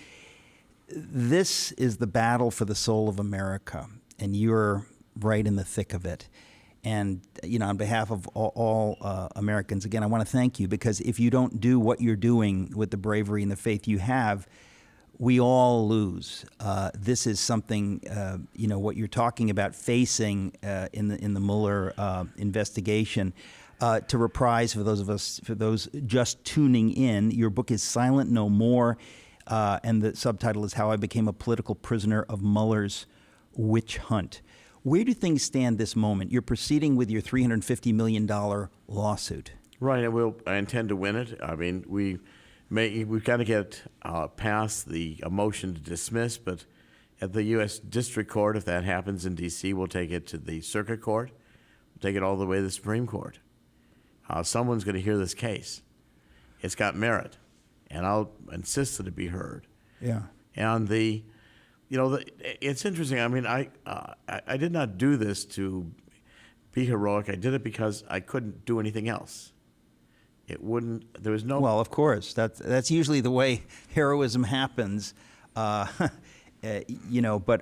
S3: This is the battle for the soul of America, and you're right in the thick of it. And, on behalf of all Americans, again, I want to thank you, because if you don't do what you're doing with the bravery and the faith you have, we all lose. This is something, what you're talking about facing in the Mueller investigation. To reprise for those just tuning in, your book is Silent No More, and the subtitle is How I Became a Political Prisoner of Mueller's Witch Hunt. Where do things stand this moment? You're proceeding with your $350 million lawsuit.
S4: Right, and I intend to win it. I mean, we've got to get past the motion to dismiss, but at the U.S. District Court, if that happens in D.C., we'll take it to the Circuit Court, we'll take it all the way to the Supreme Court. Someone's going to hear this case. It's got merit, and I'll insist that it be heard.
S3: Yeah.
S4: And it's interesting. I mean, I did not do this to be heroic. I did it because I couldn't do anything else. There was no.
S3: Well, of course, that's usually the way heroism happens. But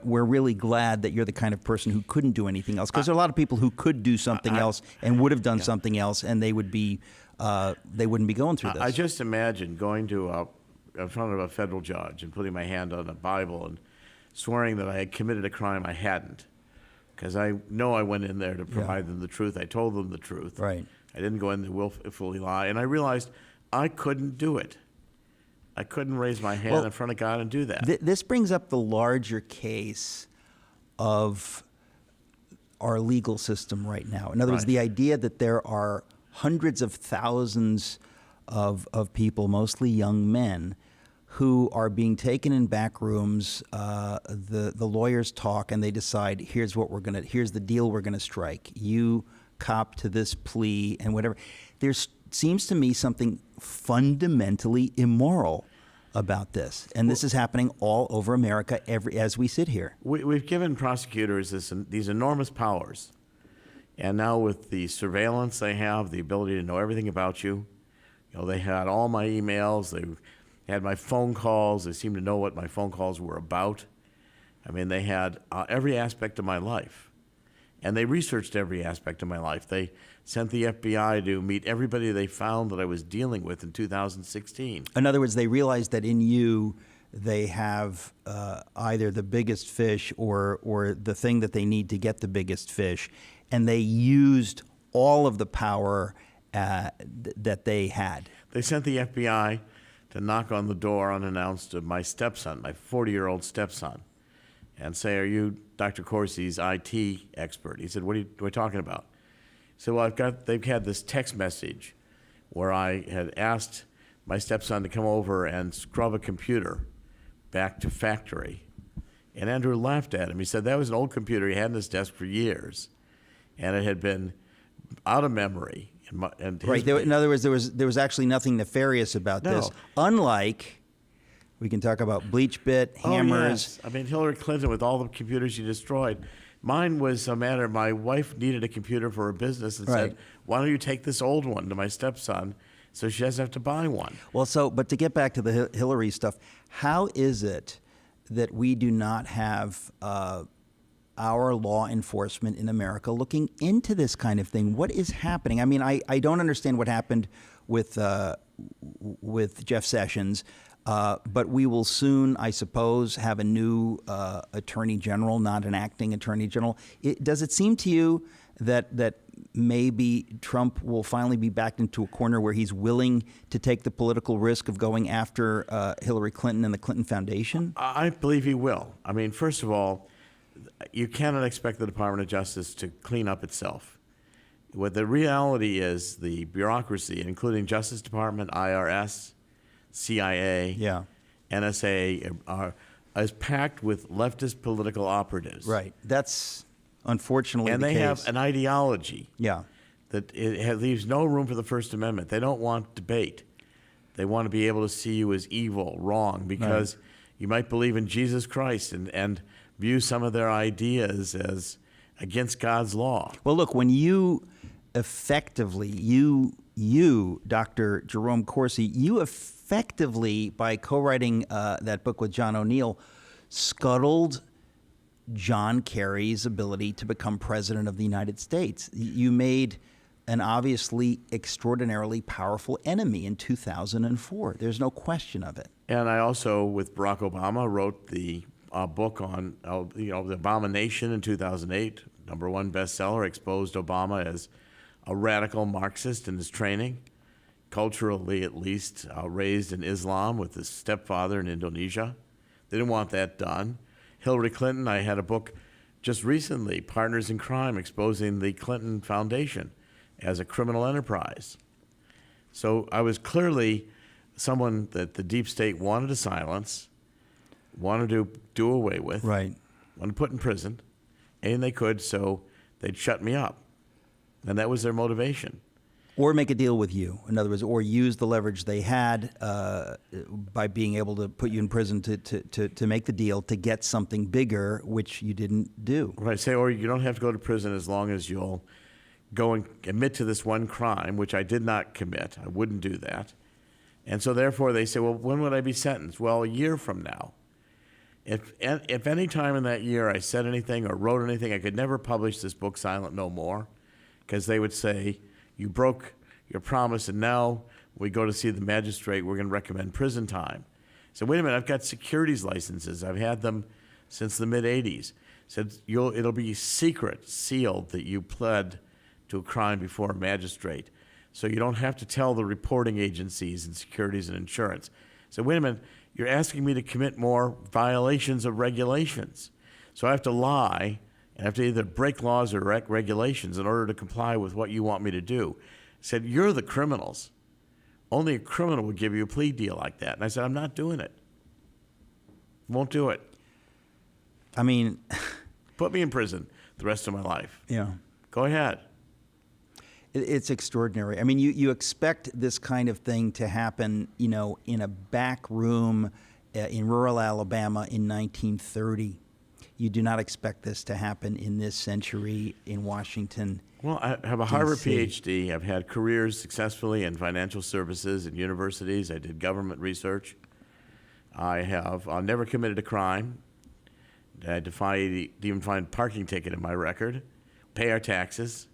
S3: we're really glad that you're the kind of person who couldn't do anything else, because there are a lot of people who could do something else and would have done something else, and they wouldn't be going through this.
S4: I just imagine going to in front of a federal judge and putting my hand on a Bible and swearing that I had committed a crime I hadn't, because I know I went in there to provide them the truth. I told them the truth.
S3: Right.
S4: I didn't go in to willfully lie, and I realized I couldn't do it. I couldn't raise my hand in front of God and do that.
S3: This brings up the larger case of our legal system right now. In other words, the idea that there are hundreds of thousands of people, mostly young men, who are being taken in back rooms. The lawyers talk and they decide, here's the deal we're gonna strike. You cop to this plea and whatever. There seems to me something fundamentally immoral about this, and this is happening all over America as we sit here.
S4: We've given prosecutors these enormous powers, and now with the surveillance they have, the ability to know everything about you. They had all my emails, they had my phone calls, they seemed to know what my phone calls were about. I mean, they had every aspect of my life, and they researched every aspect of my life. They sent the FBI to meet everybody they found that I was dealing with in 2016.
S3: In other words, they realized that in you, they have either the biggest fish or the thing that they need to get the biggest fish, and they used all of the power that they had.
S4: They sent the FBI to knock on the door unannounced of my stepson, my 40-year-old stepson, and say, "Are you Dr. Corsi's IT expert?" He said, "What are you talking about?" He said, "Well, they've had this text message where I had asked my stepson to come over and scrub a computer back to factory." And Andrew laughed at him. He said that was an old computer he had in his desk for years, and it had been out of memory.
S3: Right. In other words, there was actually nothing nefarious about this. Unlike, we can talk about BleachBit, hammers.
S4: Yes. I mean, Hillary Clinton with all the computers she destroyed. Mine was a matter, my wife needed a computer for her business and said, "Why don't you take this old one to my stepson so she doesn't have to buy one?"
S3: Well, but to get back to the Hillary stuff, how is it that we do not have our law enforcement in America looking into this kind of thing? What is happening? I mean, I don't understand what happened with Jeff Sessions, but we will soon, I suppose, have a new attorney general, not an acting attorney general. Does it seem to you that maybe Trump will finally be backed into a corner where he's willing to take the political risk of going after Hillary Clinton and the Clinton Foundation?
S4: I believe he will. I mean, first of all, you cannot expect the Department of Justice to clean up itself. What the reality is, the bureaucracy, including Justice Department, IRS, CIA, NSA, is packed with leftist political operatives.
S3: Right. That's unfortunately
S4: and
S3: the
S4: they
S3: case.
S4: have an ideology that leaves no room for the First Amendment. They don't want debate. They want to be able to see you as evil, wrong, because you might believe in Jesus Christ and view some of their ideas as against God's law.
S3: Well, look, when you effectively, you, Dr. Jerome Corsi, you effectively, by co-writing that book with John O'Neill, scuttled John Kerry's ability to become president of the United States. You made an obviously extraordinarily powerful enemy in 2004. There's no question of it.
S4: And I also, with Barack Obama, wrote the book on the Abomination in 2008, #1 bestseller, exposed Obama as a radical Marxist in his training, culturally at least raised in Islam with his stepfather in Indonesia. They didn't want that done. Hillary Clinton, I had a book just recently, Partners in Crime, exposing the Clinton Foundation as a criminal enterprise. So I was clearly someone that the deep state wanted to silence, wanted to do away with,
S3: Right.
S4: wanted to put in prison, and they could, so they'd shut me up. And that was their motivation.
S3: Or make a deal with you, in other words, or use the leverage they had by being able to put you in prison to make the deal to get something bigger, which you didn't do.
S4: Right, say, or you don't have to go to prison as long as you'll go and admit to this one crime, which I did not commit. I wouldn't do that. And so therefore they say, well, when would I be sentenced? Well, a year from now. If any time in that year I said anything or wrote anything, I could never publish this book, Silent No More, because they would say, you broke your promise, and now we go to see the magistrate, we're going to recommend prison time. So wait a minute, I've got securities licenses. I've had them since the mid-'80s. Said it'll be secret, sealed, that you pled to a crime before a magistrate. So you don't have to tell the reporting agencies and securities and insurance. So wait a minute, you're asking me to commit more violations of regulations. So I have to lie, and I have to either break laws or regulations in order to comply with what you want me to do. I said, you're the criminals. Only a criminal would give you a plea deal like that. And I said, I'm not doing it. Won't do it.
S3: I mean,
S4: Put me in prison the rest of my life.
S3: yeah.
S4: Go ahead.
S3: It's extraordinary. I mean, you expect this kind of thing to happen, in a back room in rural Alabama in 1930. You do not expect this to happen in this century in Washington.
S4: Well, I have a Harvard
S3: DC.
S4: PhD. I've had careers successfully in financial services and universities. I did government research. I have never committed a crime. I even find parking ticket in my record. Pay our taxes.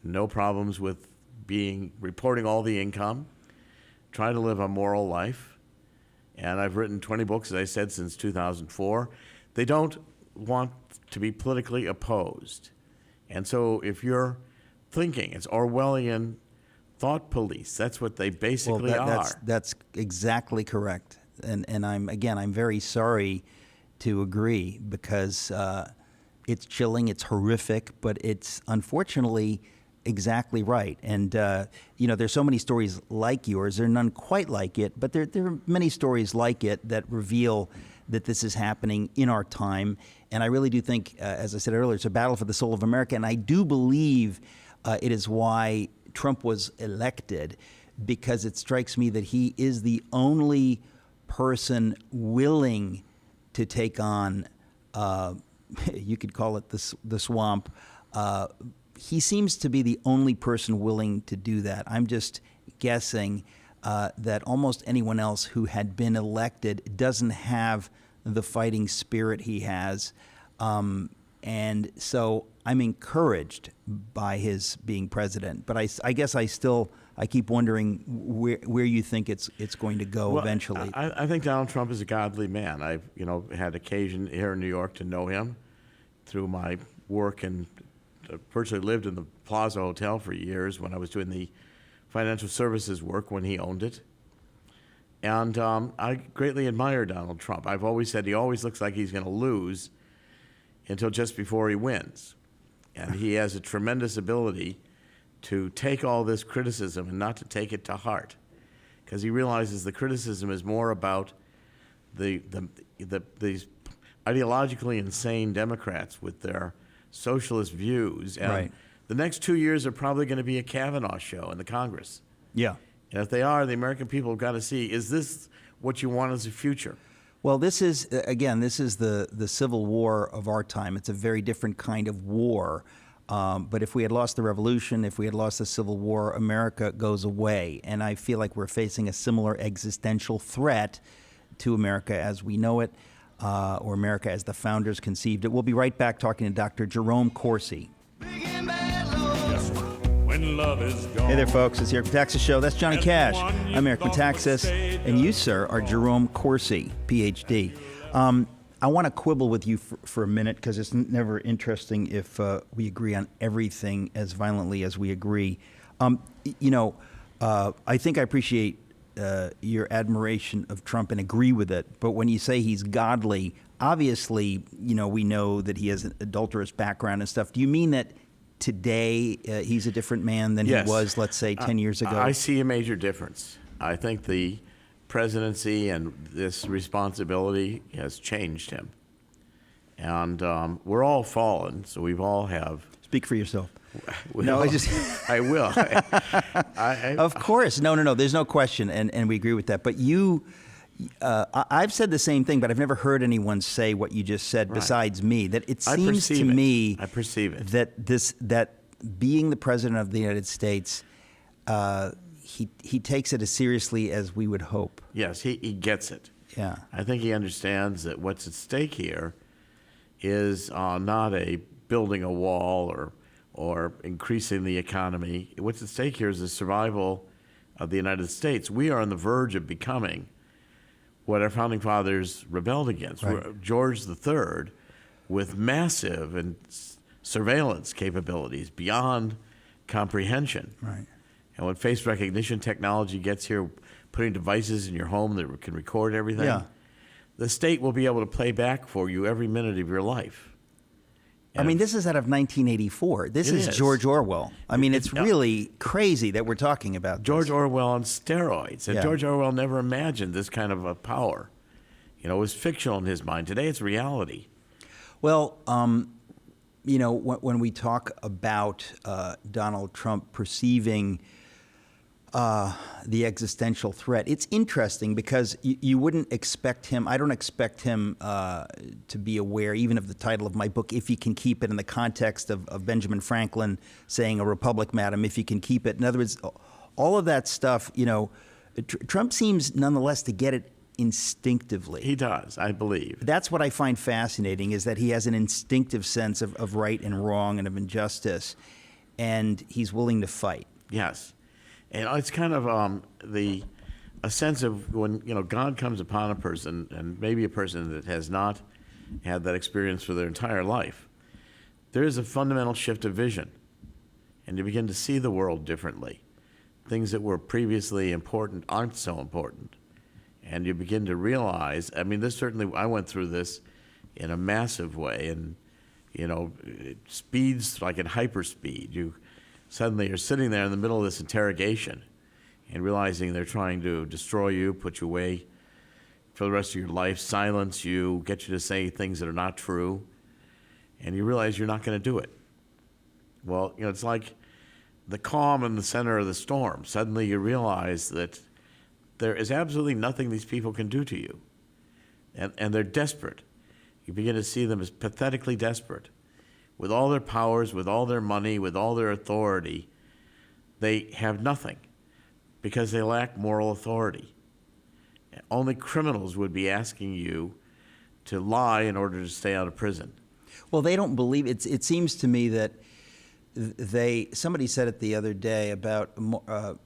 S4: No problems with reporting all the income. Try to live a moral life. And I've written 20 books, as I said, since 2004. They don't want to be politically opposed. And so if you're thinking, it's Orwellian thought police. That's what they basically are.
S3: That's exactly correct. And I'm very sorry to agree, because it's chilling, it's horrific, but it's unfortunately exactly right. And there's so many stories like yours. There are none quite like it, but there are many stories like it that reveal that this is happening in our time. And I really do think, as I said earlier, it's a battle for the soul of America. And I do believe it is why Trump was elected, because it strikes me that he is the only person willing to take on, you could call it the swamp. He seems to be the only person willing to do that. I'm just guessing that almost anyone else who had been elected doesn't have the fighting spirit he has. And so I'm encouraged by his being president. But I guess I keep wondering where you think it's going to go eventually.
S4: I think Donald Trump is a godly man. I've had occasion here in New York to know him through my work, and virtually lived in the Plaza Hotel for years when I was doing the financial services work when he owned it. And I greatly admire Donald Trump. I've always said he always looks like he's going to lose until just before he wins. And he has a tremendous ability to take all this criticism and not to take it to heart, because he realizes the criticism is more about these ideologically insane Democrats with their socialist views. And
S3: Right.
S4: the next 2 years are probably going to be a Kavanaugh show in the Congress.
S3: Yeah.
S4: And if they are, the American people have got to see, is this what you want as a future?
S3: Well, this is the Civil War of our time. It's a very different kind of war. But if we had lost the Revolution, if we had lost the Civil War, America goes away. And I feel like we're facing a similar existential threat to America as we know it, or America as the founders conceived it. We'll be right back talking to Dr. Jerome Corsi.
S5: Big and bad, Lord.
S6: when love is gone.
S3: Hey there, folks. It's the Eric Metaxas Show. That's Johnny Cash. I'm Eric Metaxas. And you, sir, are Jerome Corsi, Ph.D. I want to quibble with you for a minute because it's never interesting if we agree on everything as violently as we agree. I think I appreciate your admiration of Trump and agree with it. But when you say he's godly, obviously, we know that he has an adulterous background and stuff. Do you mean that today he's a different man than
S4: Yes.
S3: he was, let's say, 10 years ago?
S4: I see a major difference. I think the presidency and this responsibility has changed him. And we're all fallen, so we've all have.
S3: Speak for yourself.
S4: No,
S3: I just.
S4: I will.
S3: Of course. No. There's no question, and we agree with that. But I've said the same thing, but I've never heard anyone say what you just said besides me. That it seems to me
S4: I perceive it.
S3: that being the president of the United States, he takes it as seriously as we would hope.
S4: Yes, he gets it.
S3: Yeah.
S4: I think he understands that what's at stake here is not a building a wall or increasing the economy. What's at stake here is the survival of the United States. We are on the verge of becoming what our founding fathers rebelled against.
S3: Right.
S4: George III, with massive and surveillance capabilities beyond comprehension.
S3: Right.
S4: And when face recognition technology gets here, putting devices in your home that can record everything,
S3: Yeah.
S4: the state will be able to play back for you every minute of your life.
S3: I mean, this is out of 1984. This
S4: It
S3: is
S4: is.
S3: George Orwell. I mean, it's really crazy that we're talking about this.
S4: George Orwell on steroids. And
S3: Yeah.
S4: George Orwell never imagined this kind of a power. It was fictional in his mind. Today it's reality.
S3: Well, when we talk about Donald Trump perceiving the existential threat, it's interesting because you wouldn't expect him. I don't expect him to be aware, even of the title of my book, if you can keep it in the context of Benjamin Franklin saying, "A republic, madam, if you can keep it." In other words, all of that stuff, Trump seems nonetheless to get it instinctively.
S4: He does, I believe.
S3: That's what I find fascinating, is that he has an instinctive sense of right and wrong and of injustice, and he's willing to fight.
S4: Yes. And it's kind of a sense of when, God comes upon a person, and maybe a person that has not had that experience for their entire life, there is a fundamental shift of vision. And you begin to see the world differently. Things that were previously important aren't so important. And you begin to realize, I went through this in a massive way, and, it speeds like in hyperspeed. You suddenly are sitting there in the middle of this interrogation and realizing they're trying to destroy you, put you away for the rest of your life, silence you, get you to say things that are not true, and you realize you're not going to do it. Well, it's like the calm in the center of the storm. Suddenly you realize that there is absolutely nothing these people can do to you, and they're desperate. You begin to see them as pathetically desperate. With all their powers, with all their money, with all their authority, they have nothing because they lack moral authority. Only criminals would be asking you to lie in order to stay out of prison.
S3: Well, they don't believe it. It seems to me that somebody said it the other day about, that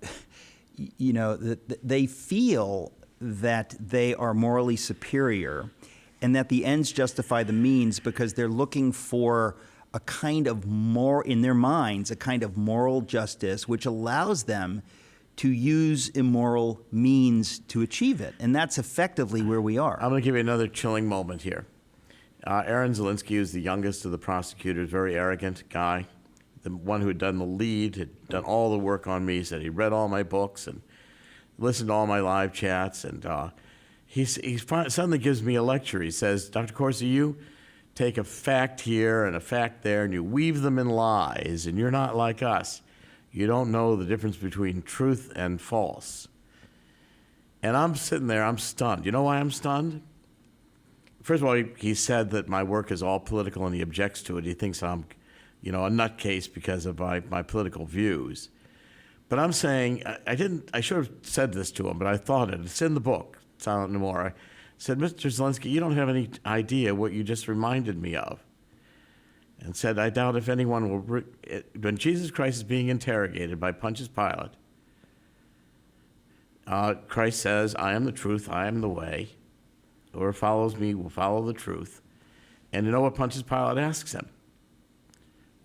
S3: they feel that they are morally superior and that the ends justify the means because they're looking for a kind of in their minds, a kind of moral justice which allows them to use immoral means to achieve it. And that's effectively where we are.
S4: I'm going to give you another chilling moment here. Aaron Zelinsky, who's the youngest of the prosecutors, very arrogant guy, the one who had done the lead, had done all the work on me, said he read all my books and listened to all my live chats, and he suddenly gives me a lecture. He says, "Dr. Corsi, you take a fact here and a fact there, and you weave them in lies, and you're not like us. You don't know the difference between truth and false." And I'm sitting there, I'm stunned. You know why I'm stunned? First of all, he said that my work is all political and he objects to it. He thinks I'm, a nutcase because of my political views. But I'm saying, I should have said this to him, but I thought it. It's in the book, Silent No More. I said, "Mr. Zelensky, you don't have any idea what you just reminded me of." and said, I doubt if anyone will, when Jesus Christ is being interrogated by Pontius Pilate, Christ says, I am the truth, I am the way. Whoever follows me will follow the truth. And you know what Pontius Pilate asks him?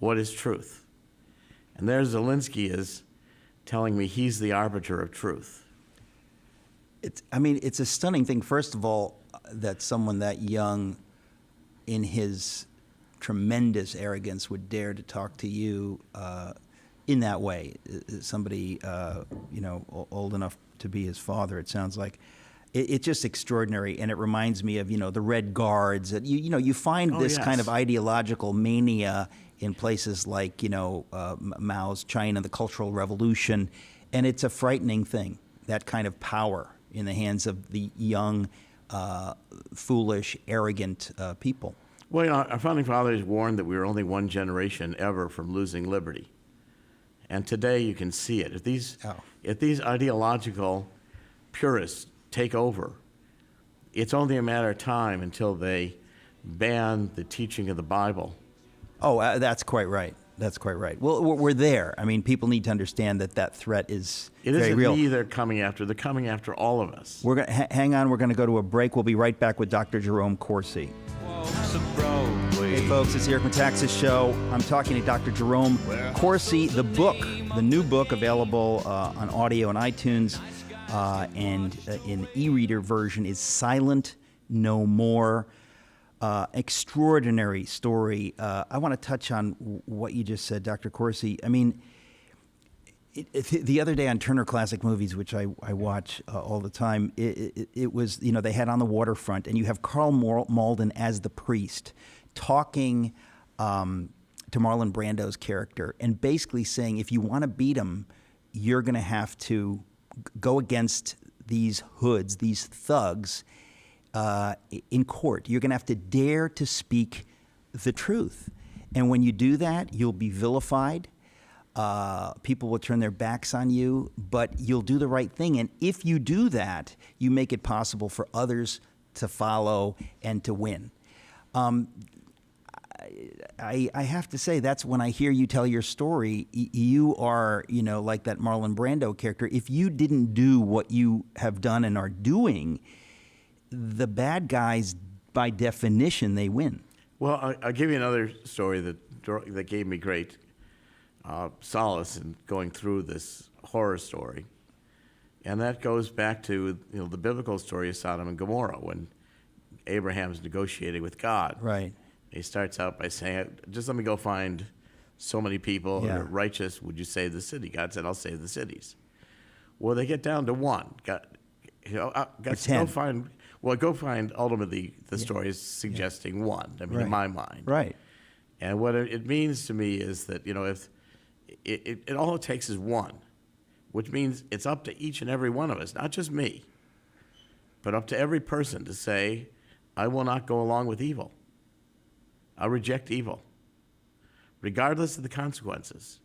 S4: What is truth? And there Zelensky is telling me he's the arbiter of truth.
S3: It's a stunning thing, first of all, that someone that young in his tremendous arrogance would dare to talk to you in that way. Somebody, old enough to be his father, it sounds like. It's just extraordinary, and it reminds me of, the Red Guards. You find this kind of ideological mania in places like, Mao's China, the Cultural Revolution, and it's a frightening thing, that kind of power in the hands of the young, foolish, arrogant people.
S4: Well, our founding fathers warned that we were only one generation ever from losing liberty. And today you can see it. If these ideological purists take over, it's only a matter of time until they ban the teaching of the Bible.
S3: Oh, that's quite right. That's quite right. Well, we're there. People need to understand that threat is very real.
S4: It isn't me they're coming after. They're coming after all of us.
S3: We're going hang on. We're going to go to a break. We'll be right back with Dr. Jerome Corsi. Hey, folks, it's the Metaxas Show. I'm talking to Dr. Jerome Corsi. The new book available on audio and iTunes and in e-reader version is Silent No More. Extraordinary story. I want to touch on what you just said, Dr. Corsi. The other day on Turner Classic Movies, which I watch all the time, it was, they had On the Waterfront, and you have Carl Malden as the priest talking to Marlon Brando's character and basically saying, if you want to beat him, you're going to have to go against these hoods, these thugs, in court. You're going to have to dare to speak the truth. And when you do that, you'll be vilified. People will turn their backs on you, but you'll do the right thing. And if you do that, you make it possible for others to follow and to win. I have to say, that's when I hear you tell your story, you are, like that Marlon Brando character. If you didn't do what you have done and are doing, the bad guys, by definition, they win.
S4: Well, I'll give you another story that gave me great solace in going through this horror story, and that goes back to the biblical story of Sodom and Gomorrah when Abraham's negotiating with God.
S3: Right.
S4: He starts out by saying, "Just let me go find so many people who are righteous. Would you save the city?" God said, "I'll save the cities." Well, they get down to one. God said, go find. Ultimately, the story is suggesting one. In my mind,
S3: right.
S4: And what it means to me is that if it all it takes is one, which means it's up to each and every one of us, not just me, but up to every person to say, I will not go along with evil. I reject evil, regardless of the consequences.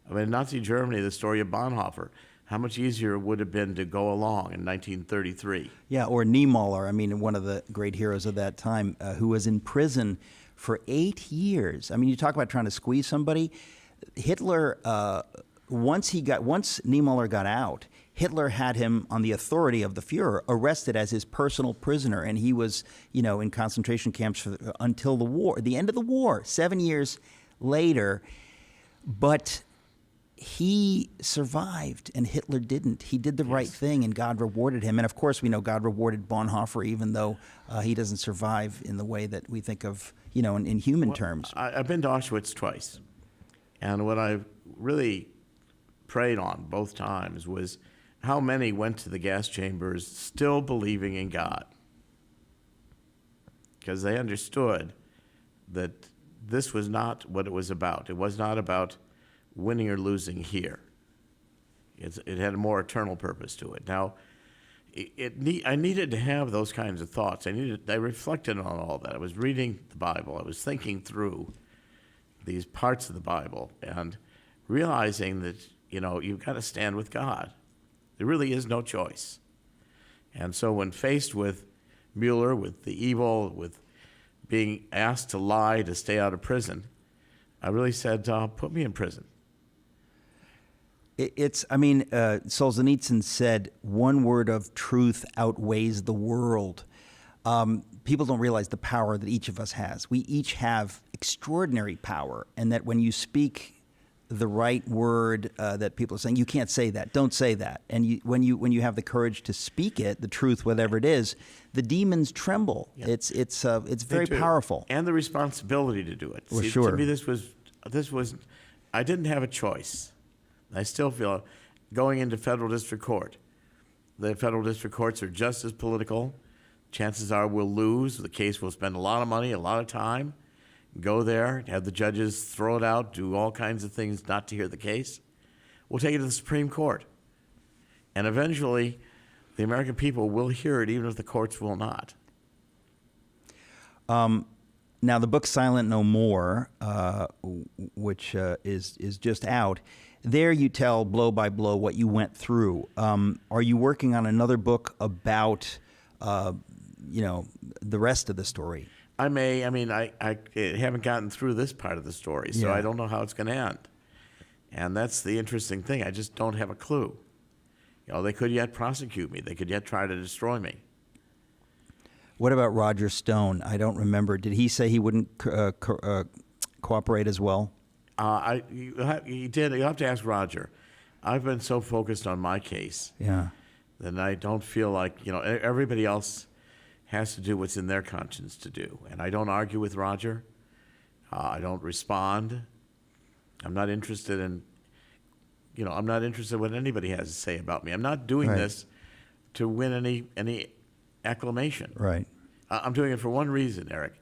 S4: In Nazi Germany, the story of Bonhoeffer, how much easier it would have been to go along in 1933.
S3: Yeah, or Niemöller, one of the great heroes of that time, who was in prison for 8 years. You talk about trying to squeeze somebody. Hitler, once Niemöller got out, Hitler had him on the authority of the Fuhrer arrested as his personal prisoner, and he was, in concentration camps until the end of the war, 7 years later. But he survived, and Hitler didn't. He did the right thing, and God rewarded him. And of course, we know God rewarded Bonhoeffer, even though he doesn't survive in the way that we think of, in human terms.
S4: I've been to Auschwitz twice, and what I really prayed on both times was how many went to the gas chambers still believing in God, because they understood that this was not what it was about. It was not about winning or losing here. It had a more eternal purpose to it. Now, I needed to have those kinds of thoughts. I reflected on all that. I was reading the Bible. I was thinking through these parts of the Bible and realizing that, you've got to stand with God. There really is no choice. And so when faced with Mueller, with the evil, with being asked to lie to stay out of prison, I really said, put me in prison.
S3: Solzhenitsyn said, one word of truth outweighs the world. People don't realize the power that each of us has. We each have extraordinary power, and that when you speak the right word, that people are saying, you can't say that, don't say that. And when you have the courage to speak it, the truth, whatever it is, the demons tremble. Yeah. It's very powerful.
S4: And the responsibility to do it.
S3: Well,
S4: See,
S3: sure.
S4: To me, this was, I didn't have a choice. I still feel going into federal district court. The federal district courts are just as political. Chances are we'll lose. The case will spend a lot of money, a lot of time. Go there, have the judges throw it out, do all kinds of things not to hear the case. We'll take it to the Supreme Court. And eventually, the American people will hear it, even if the courts will not.
S3: Now, the book Silent No More, which is just out, there you tell blow by blow what you went through. Are you working on another book about, the rest of the story?
S4: I haven't gotten through this part of the story, so
S3: Yeah.
S4: I don't know how it's going to end. And that's the interesting thing. I just don't have a clue. They could yet prosecute me. They could yet try to destroy me.
S3: What about Roger Stone? I don't remember. Did he say he wouldn't cooperate as well?
S4: He did. You have to ask Roger. I've been so focused on my case that I don't feel like, everybody else has to do what's in their conscience to do. And I don't argue with Roger. I don't respond. I'm not interested in, I'm not interested in what anybody has to say about me. I'm not doing this to win any acclamation.
S3: Right.
S4: I'm doing it for one reason, Eric,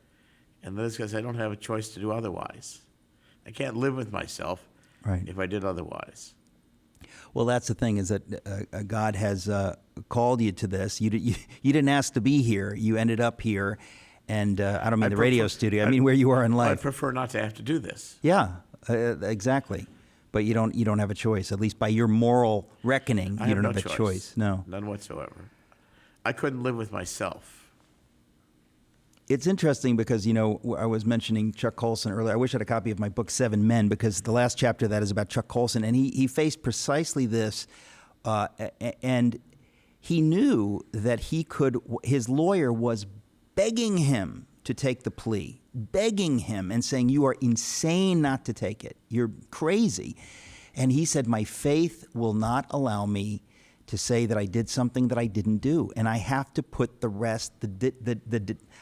S4: and that is because I don't have a choice to do otherwise. I can't live with myself if I did otherwise.
S3: Well, that's the thing, is that God has called you to this. You didn't ask to be here. You ended up here, and I don't mean the radio studio. I mean where you are in life.
S4: I prefer not to have to do this.
S3: Yeah, exactly. But you don't have a choice. At least by your moral reckoning, you don't have a choice. No,
S4: none whatsoever. I couldn't live with myself.
S3: It's interesting because, I was mentioning Chuck Colson earlier. I wish I had a copy of my book, 7 Men, because the last chapter of that is about Chuck Colson. And he faced precisely this. And he knew that his lawyer was begging him to take the plea, begging him and saying, you are insane not to take it. You're crazy. And he said, my faith will not allow me to say that I did something that I didn't do, and I have to put the rest,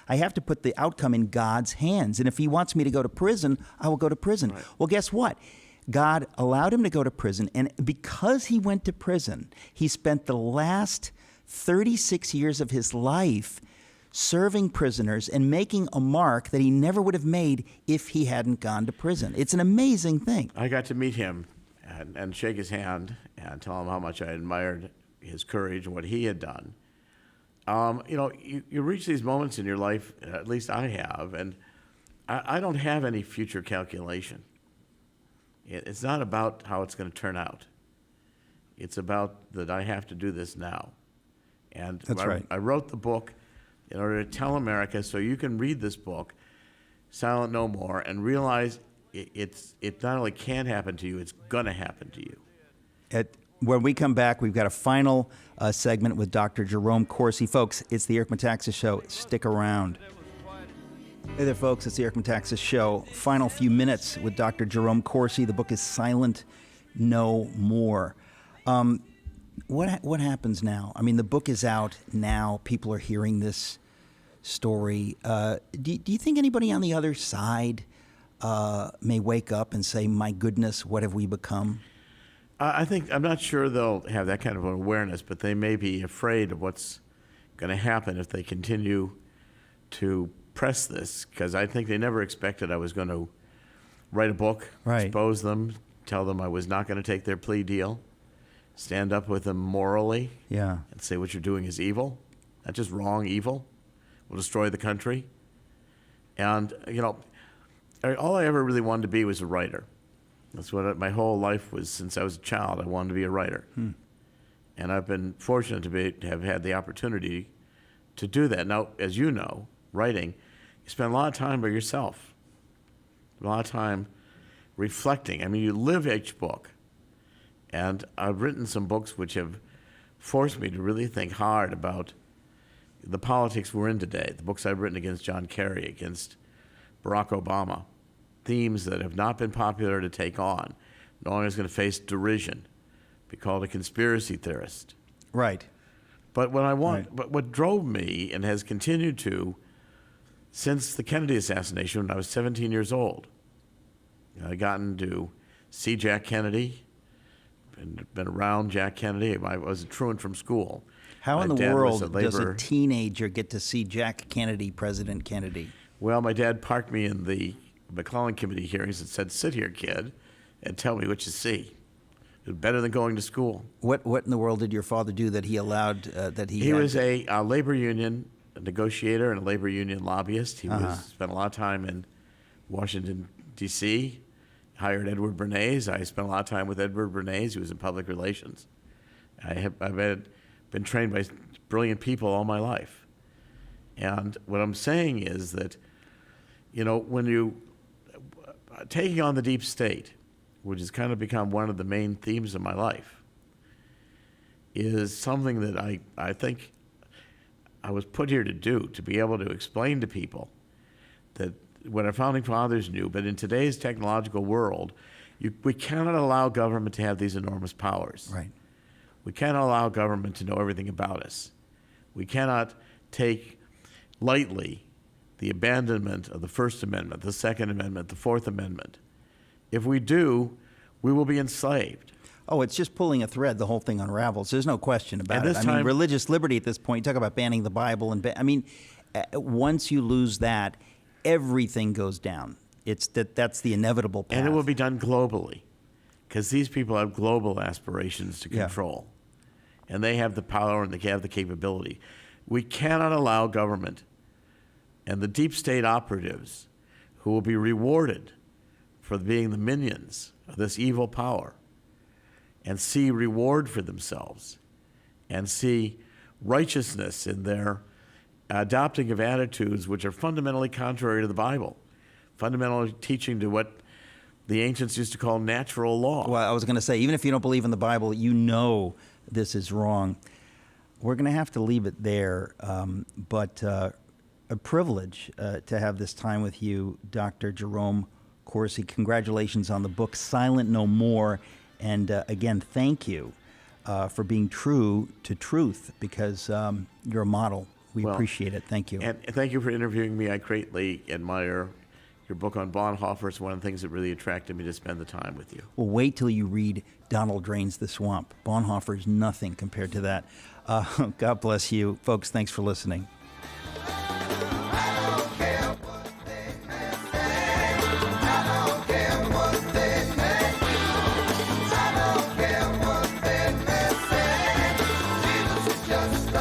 S3: I have to put the outcome in God's hands. And if He wants me to go to prison, I will go to prison. Right. Well, guess what? God allowed him to go to prison, and because he went to prison, he spent the last 36 years of his life serving prisoners and making a mark that he never would have made if he hadn't gone to prison. It's an amazing thing.
S4: I got to meet him and shake his hand and tell him how much I admired his courage and what he had done. You reach these moments in your life, at least I have, and I don't have any future calculation. It's not about how it's going to turn out. It's about that I have to do this now. And
S3: That's right.
S4: I wrote the book in order to tell America, so you can read this book, Silent No More, and realize it not only can happen to you, it's going to happen to you.
S3: When we come back, we've got a final segment with Dr. Jerome Corsi. Folks, it's the Eric Metaxas Show. Stick around. Hey there, folks. It's the Eric Metaxas Show. Final few minutes with Dr. Jerome Corsi. The book is Silent No More. What happens now? I mean, the book is out now. People are hearing this story. Do you think anybody on the other side may wake up and say, my goodness, what have we become?
S4: I'm not sure they'll have that kind of an awareness, but they may be afraid of what's going to happen if they continue to press this, because I think they never expected I was going to write a book, expose them, tell them I was not going to take their plea deal, stand up with them morally, and say what you're doing is evil, not just wrong, evil, will destroy the country. And, all I ever really wanted to be was a writer. That's what my whole life was since I was a child. I wanted to be a writer. And I've been fortunate to have had the opportunity to do that. Now, as you know, writing, you spend a lot of time by yourself, a lot of time reflecting. I mean, you live each book. And I've written some books which have forced me to really think hard about the politics we're in today. The books I've written against John Kerry, against Barack Obama, themes that have not been popular to take on. No one is going to face derision, be called a conspiracy theorist.
S3: Right.
S4: But but what drove me and has continued to since the Kennedy assassination when I was 17 years old, I gotten to see Jack Kennedy, and been around Jack Kennedy. I was a truant from school.
S3: How in
S4: My
S3: the
S4: dad was
S3: world does a teenager get to see Jack Kennedy, President Kennedy?
S4: Well, my dad parked me in the McClellan Committee hearings and said, "Sit here, kid, and tell me what you see." It was better than going to school.
S3: What in the world did your father do that he allowed that he?
S4: He
S3: had
S4: was
S3: to-
S4: a labor union negotiator and a labor union lobbyist. He spent a lot of time in Washington, D.C., hired Edward Bernays. I spent a lot of time with Edward Bernays. He was in public relations. I've been trained by brilliant people all my life. And what I'm saying is that, when you taking on the deep state, which has kind of become one of the main themes of my life, is something that I think I was put here to do, to be able to explain to people that what our founding fathers knew, but in today's technological world, we cannot allow government to have these enormous powers.
S3: Right.
S4: We cannot allow government to know everything about us. We cannot take lightly the abandonment of the First Amendment, the Second Amendment, the Fourth Amendment. If we do, we will be enslaved.
S3: Oh, it's just pulling a thread. The whole thing unravels. There's no question about
S4: And
S3: it.
S4: this
S3: I mean,
S4: time-
S3: religious liberty at this point. You talk about banning the Bible, and once you lose that, everything goes down. That's the inevitable path.
S4: And it will be done globally, because these people have global aspirations to
S3: Yeah.
S4: control. And they have the power and they have the capability. We cannot allow government and the deep state operatives who will be rewarded for being the minions of this evil power and see reward for themselves and see righteousness in their adopting of attitudes which are fundamentally contrary to the Bible, fundamentally teaching to what the ancients used to call natural law.
S3: Well, I was going to say, even if you don't believe in the Bible, you know this is wrong. We're going to have to leave it there, but a privilege to have this time with you, Dr. Jerome Corsi. Congratulations on the book, Silent No More. And again, thank you for being true to truth, because you're a model. We appreciate it. Thank you.
S4: And thank you for interviewing me. I greatly admire your book on Bonhoeffer. It's one of the things that really attracted me to spend the time with you.
S3: Well, wait till you read Donald Drains the Swamp. Bonhoeffer is nothing compared to that. God bless you. Folks, thanks for listening.
S5: Just